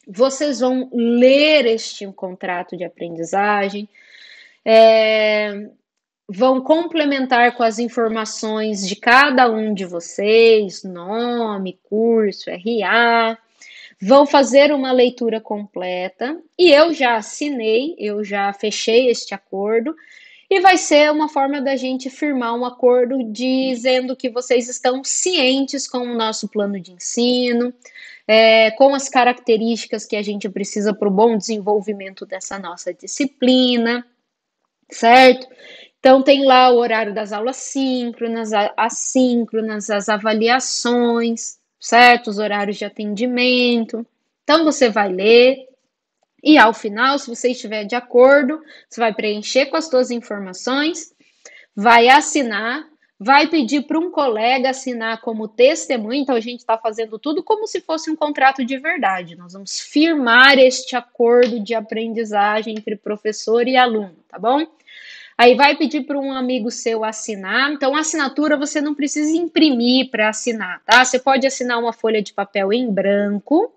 Vocês vão ler este contrato de aprendizagem, vão complementar com as informações de cada um de vocês, nome, curso, RA, vão fazer uma leitura completa e eu já assinei, eu já fechei este acordo e vai ser uma forma da gente firmar um acordo dizendo que vocês estão cientes com o nosso plano de ensino, com as características que a gente precisa para o bom desenvolvimento dessa nossa disciplina, certo? Então, tem lá o horário das aulas síncronas, assíncronas, as avaliações, certo? Os horários de atendimento. Então, você vai ler e, ao final, se você estiver de acordo, você vai preencher com as suas informações, vai assinar, vai pedir para um colega assinar como testemunha. Então, a gente está fazendo tudo como se fosse um contrato de verdade. Nós vamos firmar este acordo de aprendizagem entre professor e aluno, tá bom? Aí vai pedir para um amigo seu assinar. Então, a assinatura você não precisa imprimir para assinar, tá? Você pode assinar uma folha de papel em branco,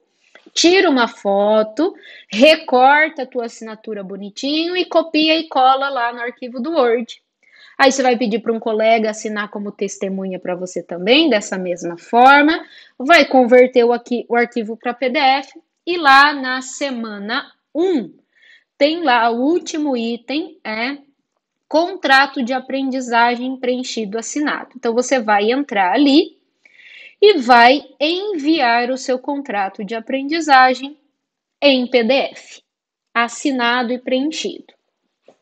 tira uma foto, recorta a tua assinatura bonitinho e copia e cola lá no arquivo do Word. Aí você vai pedir para um colega assinar como testemunha para você também, dessa mesma forma. Vai converter o arquivo para PDF E lá na semana 1, tem lá o último item, contrato de aprendizagem preenchido assinado. Então, você vai entrar ali e vai enviar o seu contrato de aprendizagem em PDF, assinado e preenchido,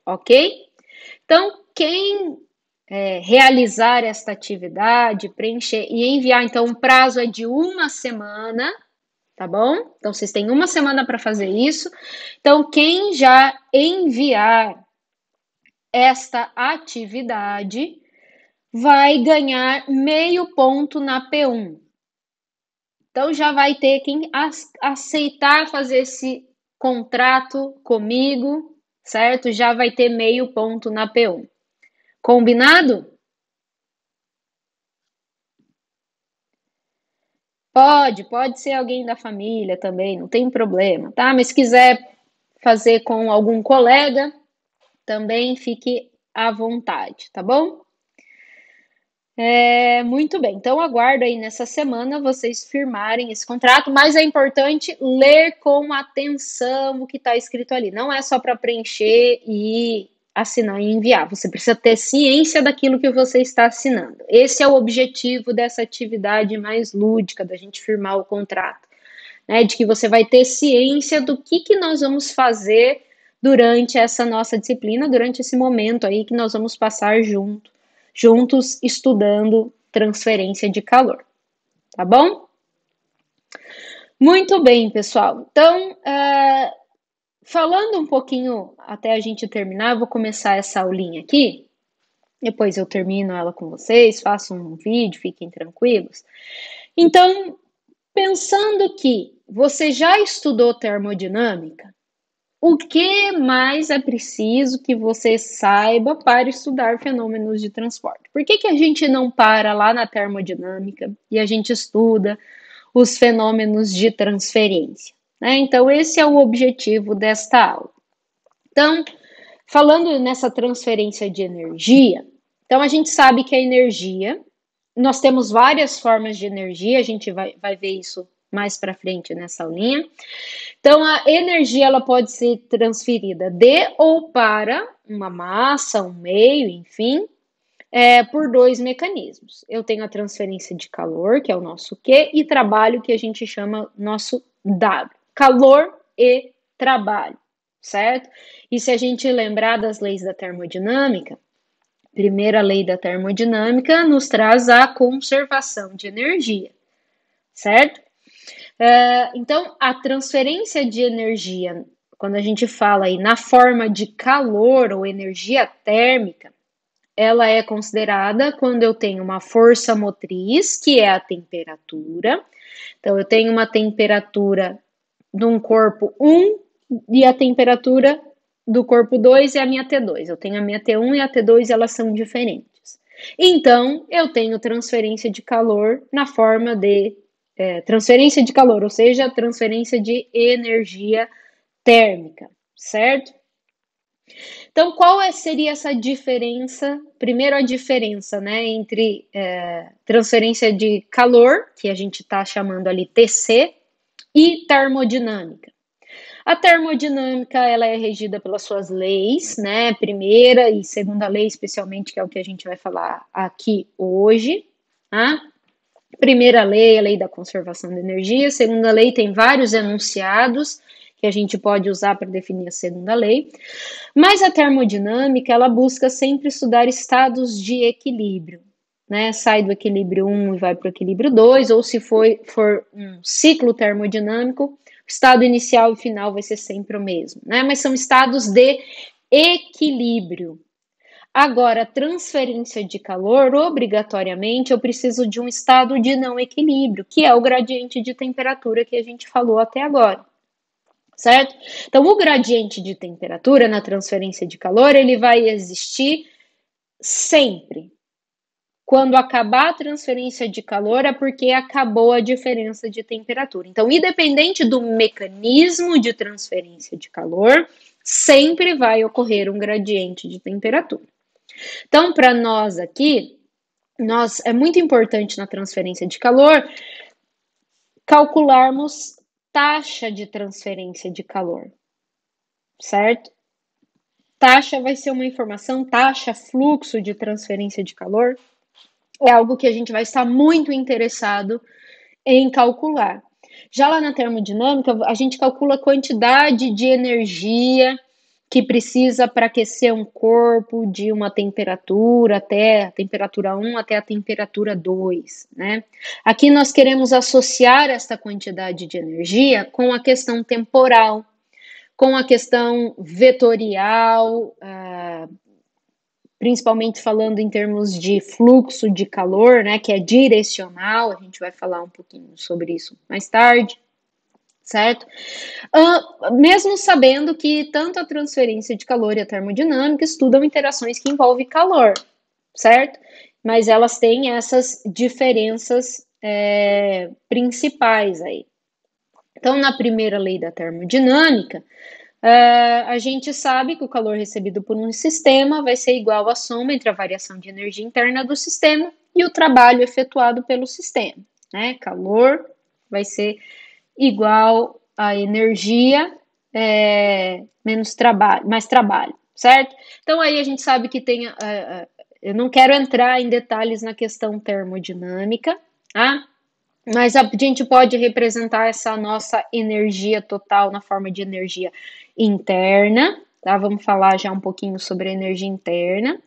ok? Então, quem realizar esta atividade, preencher e enviar, então o prazo é de 1 semana, tá bom? Então, vocês têm 1 semana para fazer isso. Então, quem já enviar esta atividade vai ganhar meio ponto na P1. Então, já vai ter quem aceitar fazer esse contrato comigo, certo? Já vai ter meio ponto na P1. Combinado? Pode ser alguém da família também, não tem problema, tá? Mas se quiser fazer com algum colega, também fique à vontade, tá bom? Muito bem, então aguardo aí nessa semana vocês firmarem esse contrato, mas é importante ler com atenção o que está escrito ali. Não é só para preencher e assinar e enviar. Você precisa ter ciência daquilo que você está assinando. Esse é o objetivo dessa atividade mais lúdica, da gente firmar o contrato, né? De que você vai ter ciência do que nós vamos fazer durante essa nossa disciplina, durante esse momento aí que nós vamos passar juntos estudando transferência de calor, tá bom? Muito bem, pessoal. Então, falando um pouquinho até a gente terminar, eu vou começar essa aulinha aqui, depois eu termino ela com vocês, faço um vídeo, fiquem tranquilos. Então, pensando que você já estudou termodinâmica, o que mais é preciso que você saiba para estudar fenômenos de transporte? Por que a gente não para lá na termodinâmica e a gente estuda os fenômenos de transferência, né? Então, esse é o objetivo desta aula. Então, falando nessa transferência de energia, então a gente sabe que a energia, nós temos várias formas de energia, a gente vai ver isso mais para frente nessa aulinha. Então, a energia ela pode ser transferida de ou para uma massa, um meio, enfim, por dois mecanismos. Eu tenho a transferência de calor, que é o nosso Q, e trabalho, que a gente chama nosso W. Calor e trabalho, certo? E se a gente lembrar das leis da termodinâmica, a primeira lei da termodinâmica nos traz a conservação de energia, certo? Então, a transferência de energia, quando a gente fala aí na forma de calor ou energia térmica, ela é considerada quando eu tenho uma força motriz, que é a temperatura. Então, eu tenho uma temperatura de um corpo 1 e a temperatura do corpo 2 é a minha T2. Eu tenho a minha T1 e a T2, elas são diferentes. Então, eu tenho transferência de calor na forma de transferência de calor, ou seja, transferência de energia térmica, certo? Então, qual seria essa diferença? Primeiro, a diferença, né, entre transferência de calor, que a gente está chamando ali TC, e termodinâmica. A termodinâmica, ela é regida pelas suas leis, né, primeira e segunda lei, especialmente, que é o que a gente vai falar aqui hoje, tá? Primeira lei, a lei da conservação da energia. Segunda lei tem vários enunciados que a gente pode usar para definir a segunda lei. Mas a termodinâmica, ela busca sempre estudar estados de equilíbrio, né? Sai do equilíbrio 1 e vai para o equilíbrio 2, ou se for um ciclo termodinâmico, o estado inicial e final vai ser sempre o mesmo, né? Mas são estados de equilíbrio. Agora, transferência de calor, obrigatoriamente, eu preciso de um estado de não equilíbrio, que é o gradiente de temperatura que a gente falou até agora, certo? Então, o gradiente de temperatura na transferência de calor, ele vai existir sempre. Quando acabar a transferência de calor, é porque acabou a diferença de temperatura. Então, independente do mecanismo de transferência de calor, sempre vai ocorrer um gradiente de temperatura. Então, para nós aqui, é muito importante na transferência de calor calcularmos taxa de transferência de calor, certo? Taxa vai ser uma informação, taxa, fluxo de transferência de calor, é algo que a gente vai estar muito interessado em calcular. Já lá na termodinâmica, a gente calcula a quantidade de energia que precisa para aquecer um corpo de uma temperatura até a temperatura 1 até a temperatura 2, né? Aqui nós queremos associar esta quantidade de energia com a questão temporal, com a questão vetorial, principalmente falando em termos de fluxo de calor, né, que é direcional, a gente vai falar um pouquinho sobre isso mais tarde, certo? Mesmo sabendo que tanto a transferência de calor e a termodinâmica estudam interações que envolvem calor, certo? Mas elas têm essas diferenças principais aí. Então, na primeira lei da termodinâmica, a gente sabe que o calor recebido por um sistema vai ser igual à soma entre a variação de energia interna do sistema e o trabalho efetuado pelo sistema, né? Calor vai ser igual a energia menos trabalho, mais trabalho, certo? Então aí a gente sabe que tem, eu não quero entrar em detalhes na questão termodinâmica, tá? Mas a gente pode representar essa nossa energia total na forma de energia interna, tá? Vamos falar já um pouquinho sobre a energia interna.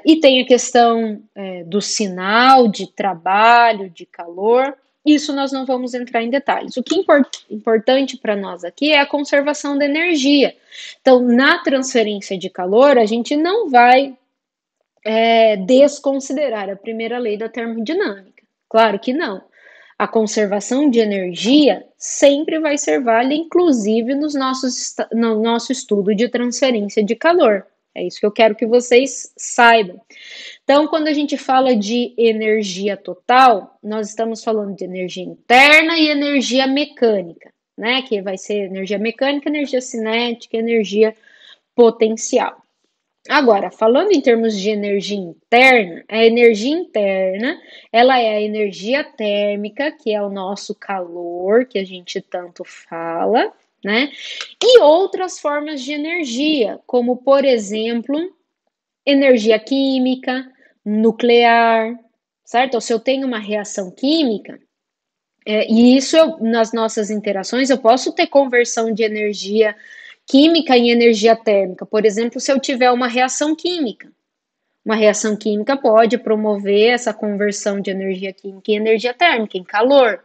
E tem a questão do sinal de trabalho, de calor. Isso nós não vamos entrar em detalhes. O que é importante para nós aqui é a conservação da energia. Então, na transferência de calor, a gente não vai desconsiderar a primeira lei da termodinâmica. Claro que não. A conservação de energia sempre vai ser válida, inclusive no nosso estudo de transferência de calor. É isso que eu quero que vocês saibam. Então, quando a gente fala de energia total, nós estamos falando de energia interna e energia mecânica, né? Que vai ser energia mecânica, energia cinética, energia potencial. Agora, falando em termos de energia interna, a energia interna, ela é a energia térmica, que é o nosso calor, que a gente tanto fala, né? E outras formas de energia, como, por exemplo, energia química, nuclear, certo? Ou se eu tenho uma reação química, e isso nas nossas interações, eu posso ter conversão de energia química em energia térmica. Por exemplo, se eu tiver uma reação química. Uma reação química pode promover essa conversão de energia química em energia térmica, em calor.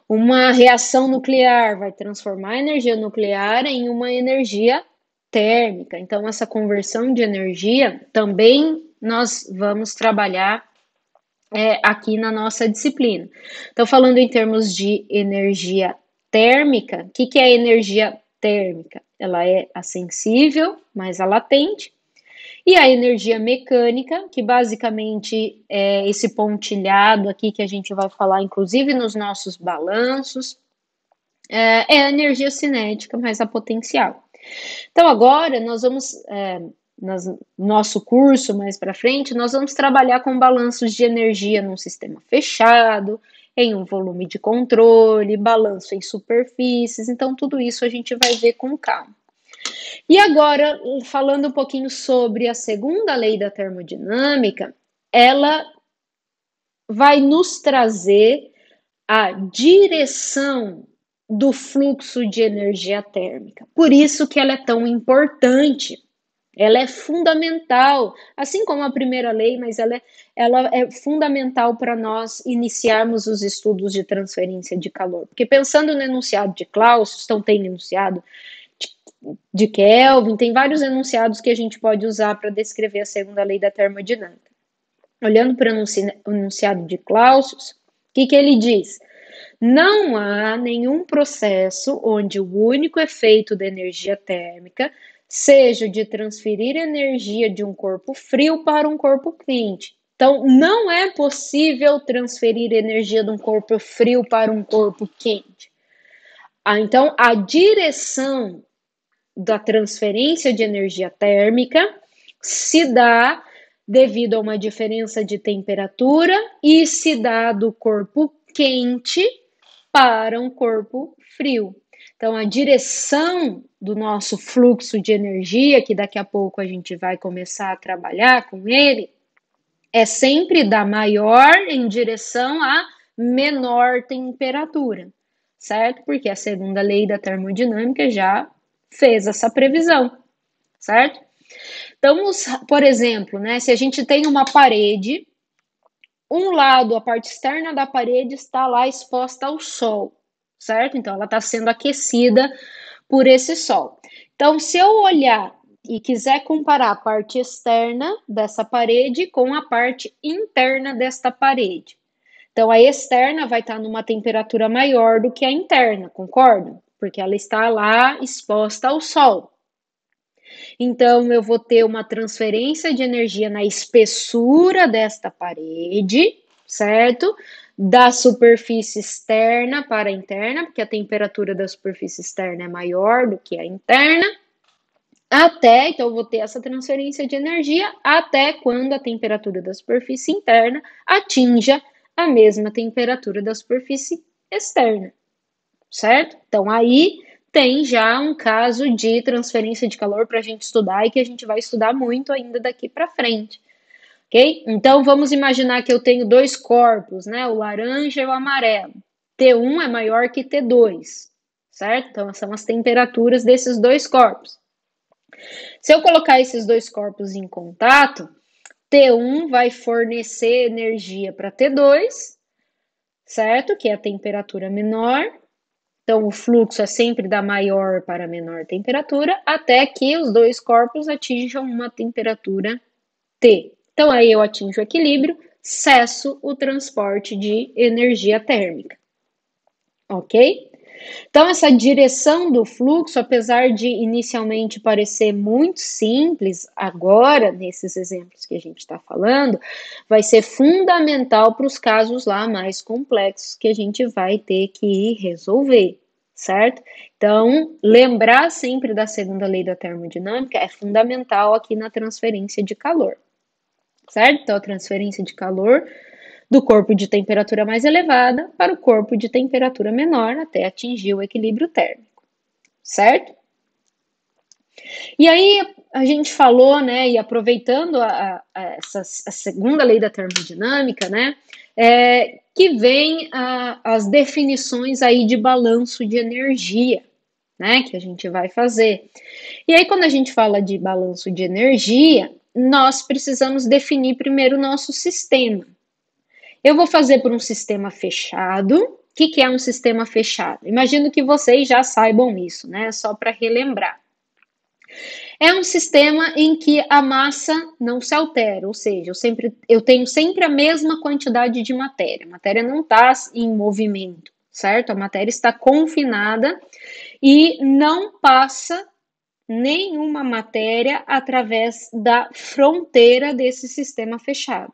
Uma reação nuclear vai transformar a energia nuclear em uma energia térmica. Então, essa conversão de energia também nós vamos trabalhar aqui na nossa disciplina. Então, falando em termos de energia térmica, o que é energia térmica? Ela é a sensível, mas a latente. E a energia mecânica, que basicamente é esse pontilhado aqui que a gente vai falar, inclusive nos nossos balanços, é a energia cinética, mas a potencial. Então, agora nós vamos, no nosso curso mais para frente, nós vamos trabalhar com balanços de energia num sistema fechado, em um volume de controle, balanço em superfícies, então tudo isso a gente vai ver com calma. E agora, falando um pouquinho sobre a segunda lei da termodinâmica, ela vai nos trazer a direção do fluxo de energia térmica. Por isso que ela é tão importante. Ela é fundamental, assim como a primeira lei, mas ela é fundamental para nós iniciarmos os estudos de transferência de calor. Porque pensando no enunciado de Clausius, então tem enunciado de Kelvin, tem vários enunciados que a gente pode usar para descrever a segunda lei da termodinâmica. Olhando para o enunciado de Clausius, o que ele diz? Não há nenhum processo onde o único efeito da energia térmica seja o de transferir energia de um corpo frio para um corpo quente. Então, não é possível transferir energia de um corpo frio para um corpo quente. Então, a direção da transferência de energia térmica se dá devido a uma diferença de temperatura e se dá do corpo quente para um corpo frio. Então, a direção do nosso fluxo de energia, que daqui a pouco a gente vai começar a trabalhar com ele, é sempre da maior em direção à menor temperatura, certo? Porque a segunda lei da termodinâmica já fez essa previsão, certo? Então, por exemplo, né, se a gente tem uma parede, um lado, a parte externa da parede está lá exposta ao sol, certo? Então, ela está sendo aquecida por esse sol. Então, se eu olhar e quiser comparar a parte externa dessa parede com a parte interna desta parede. Então, a externa vai estar numa temperatura maior do que a interna, concordo? Porque ela está lá exposta ao sol. Então, eu vou ter uma transferência de energia na espessura desta parede, certo? Da superfície externa para a interna, porque a temperatura da superfície externa é maior do que a interna. Então eu vou ter essa transferência de energia até quando a temperatura da superfície interna atinja a mesma temperatura da superfície externa, certo? Então aí tem já um caso de transferência de calor para a gente estudar e que a gente vai estudar muito ainda daqui para frente, ok? Então vamos imaginar que eu tenho dois corpos, né? O laranja e o amarelo. T1 é maior que T2, certo? Então são as temperaturas desses dois corpos. Se eu colocar esses dois corpos em contato, T1 vai fornecer energia para T2, certo? Que é a temperatura menor. Então, o fluxo é sempre da maior para a menor temperatura, até que os dois corpos atinjam uma temperatura T. Então, aí eu atinjo o equilíbrio, cesso o transporte de energia térmica. Ok? Então, essa direção do fluxo, apesar de inicialmente parecer muito simples, agora, nesses exemplos que a gente está falando, vai ser fundamental para os casos lá mais complexos que a gente vai ter que resolver, certo? Então, lembrar sempre da segunda lei da termodinâmica é fundamental aqui na transferência de calor, certo? Então, a transferência de calor do corpo de temperatura mais elevada para o corpo de temperatura menor até atingir o equilíbrio térmico, certo? E aí a gente falou, né, e aproveitando a segunda lei da termodinâmica, né, que vem as definições aí de balanço de energia, né, que a gente vai fazer. E aí quando a gente fala de balanço de energia, nós precisamos definir primeiro o nosso sistema. Eu vou fazer por um sistema fechado. O que é um sistema fechado? Imagino que vocês já saibam isso, né? Só para relembrar. É um sistema em que a massa não se altera, ou seja, eu tenho sempre a mesma quantidade de matéria. A matéria não está em movimento, certo? A matéria está confinada e não passa nenhuma matéria através da fronteira desse sistema fechado.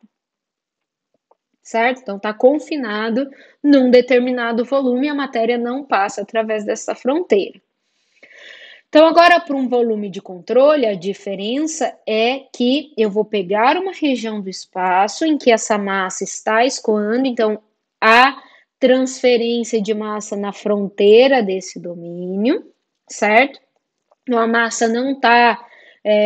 Certo? Então, está confinado num determinado volume, a matéria não passa através dessa fronteira. Então, agora, para um volume de controle, a diferença é que eu vou pegar uma região do espaço em que essa massa está escoando, então, há transferência de massa na fronteira desse domínio, certo? Então, a massa não está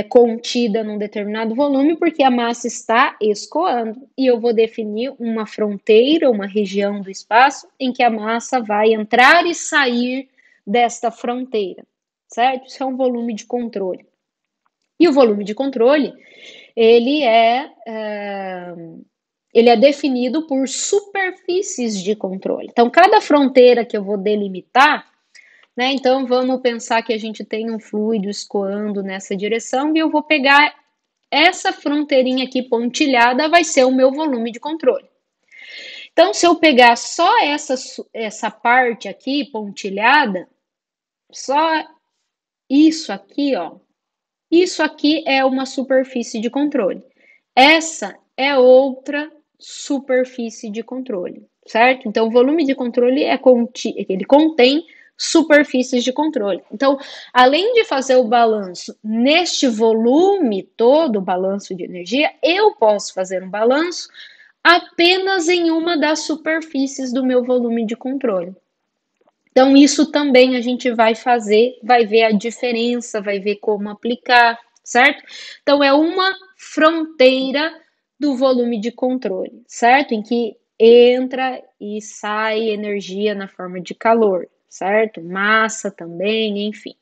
contida num determinado volume, porque a massa está escoando, e eu vou definir uma fronteira, uma região do espaço em que a massa vai entrar e sair desta fronteira, certo? Isso é um volume de controle. E o volume de controle, ele é definido por superfícies de controle. Então, cada fronteira que eu vou delimitar, né? Então, vamos pensar que a gente tem um fluido escoando nessa direção e eu vou pegar essa fronteirinha aqui pontilhada, vai ser o meu volume de controle. Então, se eu pegar só essa parte aqui pontilhada, só isso aqui, ó, isso aqui é uma superfície de controle. Essa é outra superfície de controle, certo? Então, o volume de controle ele contém superfícies de controle. Então, além de fazer o balanço neste volume todo, o balanço de energia, eu posso fazer um balanço apenas em uma das superfícies do meu volume de controle. Então, isso também a gente vai fazer, vai ver a diferença, vai ver como aplicar, certo? Então, é uma fronteira do volume de controle, certo? Em que entra e sai energia na forma de calor, certo? Massa também, enfim.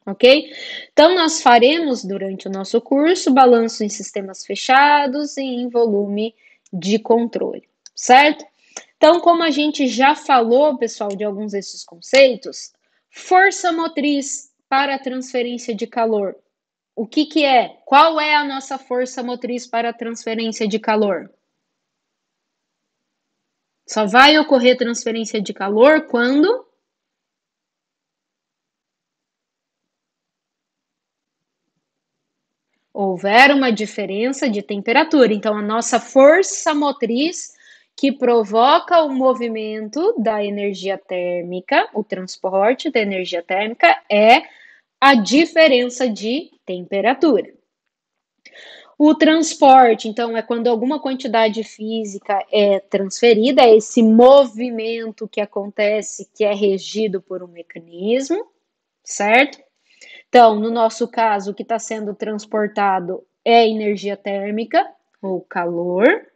Ok? Então, nós faremos durante o nosso curso balanço em sistemas fechados e em volume de controle, certo? Então, como a gente já falou, pessoal, de alguns desses conceitos, força motriz para a transferência de calor. O que que é? Qual é a nossa força motriz para a transferência de calor? Só vai ocorrer transferência de calor quando houver uma diferença de temperatura. Então, a nossa força motriz que provoca o movimento da energia térmica, o transporte da energia térmica, é a diferença de temperatura. O transporte, então, é quando alguma quantidade física é transferida, é esse movimento que acontece, que é regido por um mecanismo, certo? Então, no nosso caso, o que está sendo transportado é energia térmica, ou calor.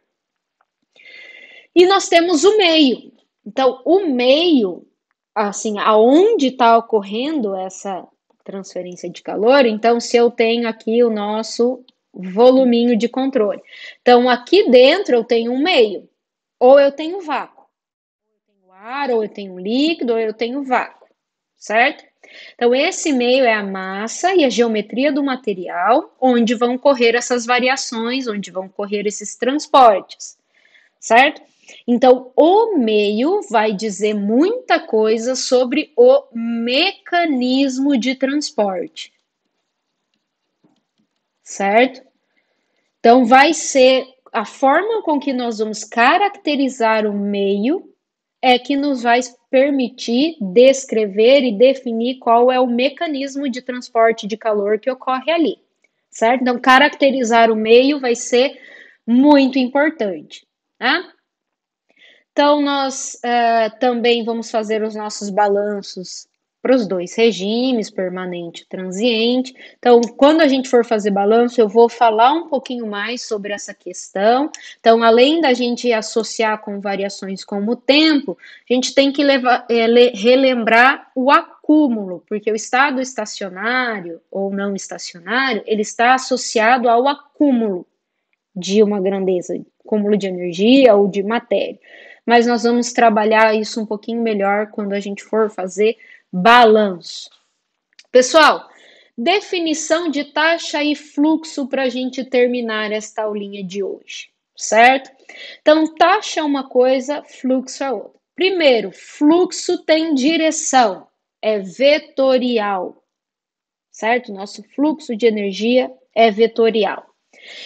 E nós temos o meio. Então, o meio, assim, aonde está ocorrendo essa transferência de calor, então, se eu tenho aqui o nosso voluminho de controle. Então, aqui dentro eu tenho um meio, ou eu tenho vácuo, ou eu tenho ar, ou eu tenho líquido, ou eu tenho vácuo, certo? Então, esse meio é a massa e a geometria do material, onde vão correr essas variações, onde vão correr esses transportes, certo? Então, o meio vai dizer muita coisa sobre o mecanismo de transporte, certo? Então, vai ser a forma com que nós vamos caracterizar o meio é que nos vai permitir descrever e definir qual é o mecanismo de transporte de calor que ocorre ali, certo? Então, caracterizar o meio vai ser muito importante, tá? Então, nós também vamos fazer os nossos balanços para os dois regimes, permanente e transiente. Então, quando a gente for fazer balanço, eu vou falar um pouquinho mais sobre essa questão. Então, além da gente associar com variações como o tempo, a gente tem que relembrar o acúmulo, porque o estado estacionário ou não estacionário, ele está associado ao acúmulo de uma grandeza, acúmulo de energia ou de matéria. Mas nós vamos trabalhar isso um pouquinho melhor quando a gente for fazer balanço. Pessoal, definição de taxa e fluxo para a gente terminar esta aulinha de hoje, certo? Então, taxa é uma coisa, fluxo é outra. Primeiro, fluxo tem direção, é vetorial, certo? Nosso fluxo de energia é vetorial.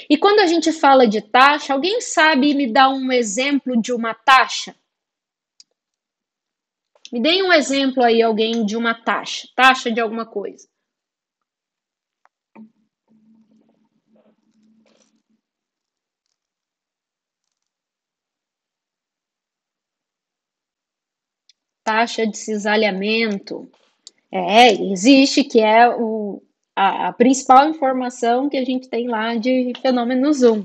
E quando a gente fala de taxa, alguém sabe me dar um exemplo de uma taxa? Me deem um exemplo aí, alguém, de uma taxa de alguma coisa. Taxa de cisalhamento. Existe, que é a principal informação que a gente tem lá de fenômeno Zoom.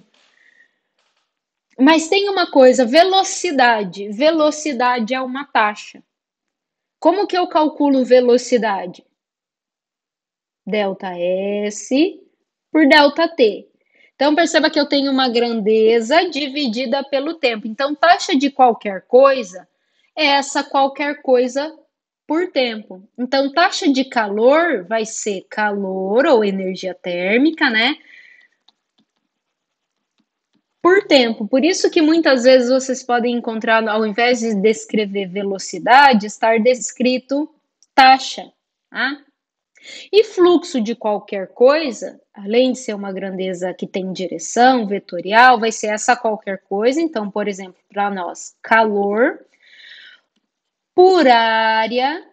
Mas tem uma coisa, velocidade. Velocidade é uma taxa. Como que eu calculo velocidade? Delta S por delta T. Então, perceba que eu tenho uma grandeza dividida pelo tempo. Então, taxa de qualquer coisa é essa qualquer coisa por tempo. Então, taxa de calor vai ser calor ou energia térmica, né? Por tempo. Por isso que muitas vezes vocês podem encontrar, ao invés de descrever velocidade, estar descrito taxa, tá? E fluxo de qualquer coisa, além de ser uma grandeza que tem direção vetorial, vai ser essa qualquer coisa. Então, por exemplo, para nós, calor por área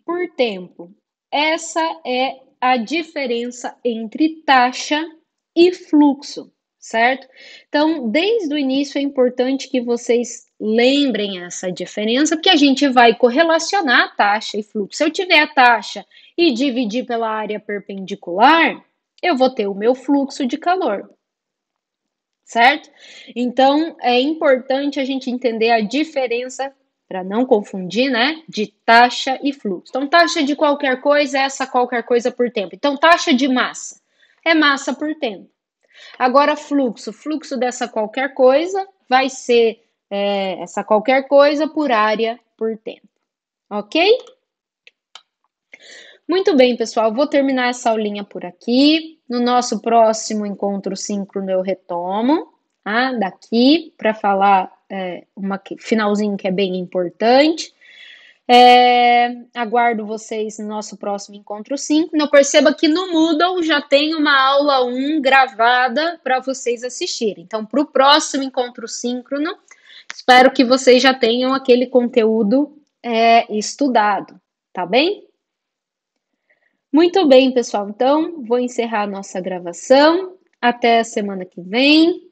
por tempo. Essa é a diferença entre taxa e fluxo, certo? Então, desde o início é importante que vocês lembrem essa diferença, porque a gente vai correlacionar taxa e fluxo. Se eu tiver a taxa e dividir pela área perpendicular, eu vou ter o meu fluxo de calor, certo? Então, é importante a gente entender a diferença, para não confundir, né, de taxa e fluxo. Então, taxa de qualquer coisa é essa qualquer coisa por tempo. Então, taxa de massa é massa por tempo. Agora, fluxo dessa qualquer coisa vai ser essa qualquer coisa por área por tempo, ok? Muito bem, pessoal, vou terminar essa aulinha por aqui. No nosso próximo encontro síncrono eu retomo, tá? Daqui para falar finalzinho que é bem importante. Aguardo vocês no nosso próximo encontro síncrono. Perceba que no Moodle já tem uma aula 1 gravada para vocês assistirem. Então, para o próximo encontro síncrono, espero que vocês já tenham aquele conteúdo estudado, tá bem? Muito bem, pessoal. Então, vou encerrar a nossa gravação. Até a semana que vem.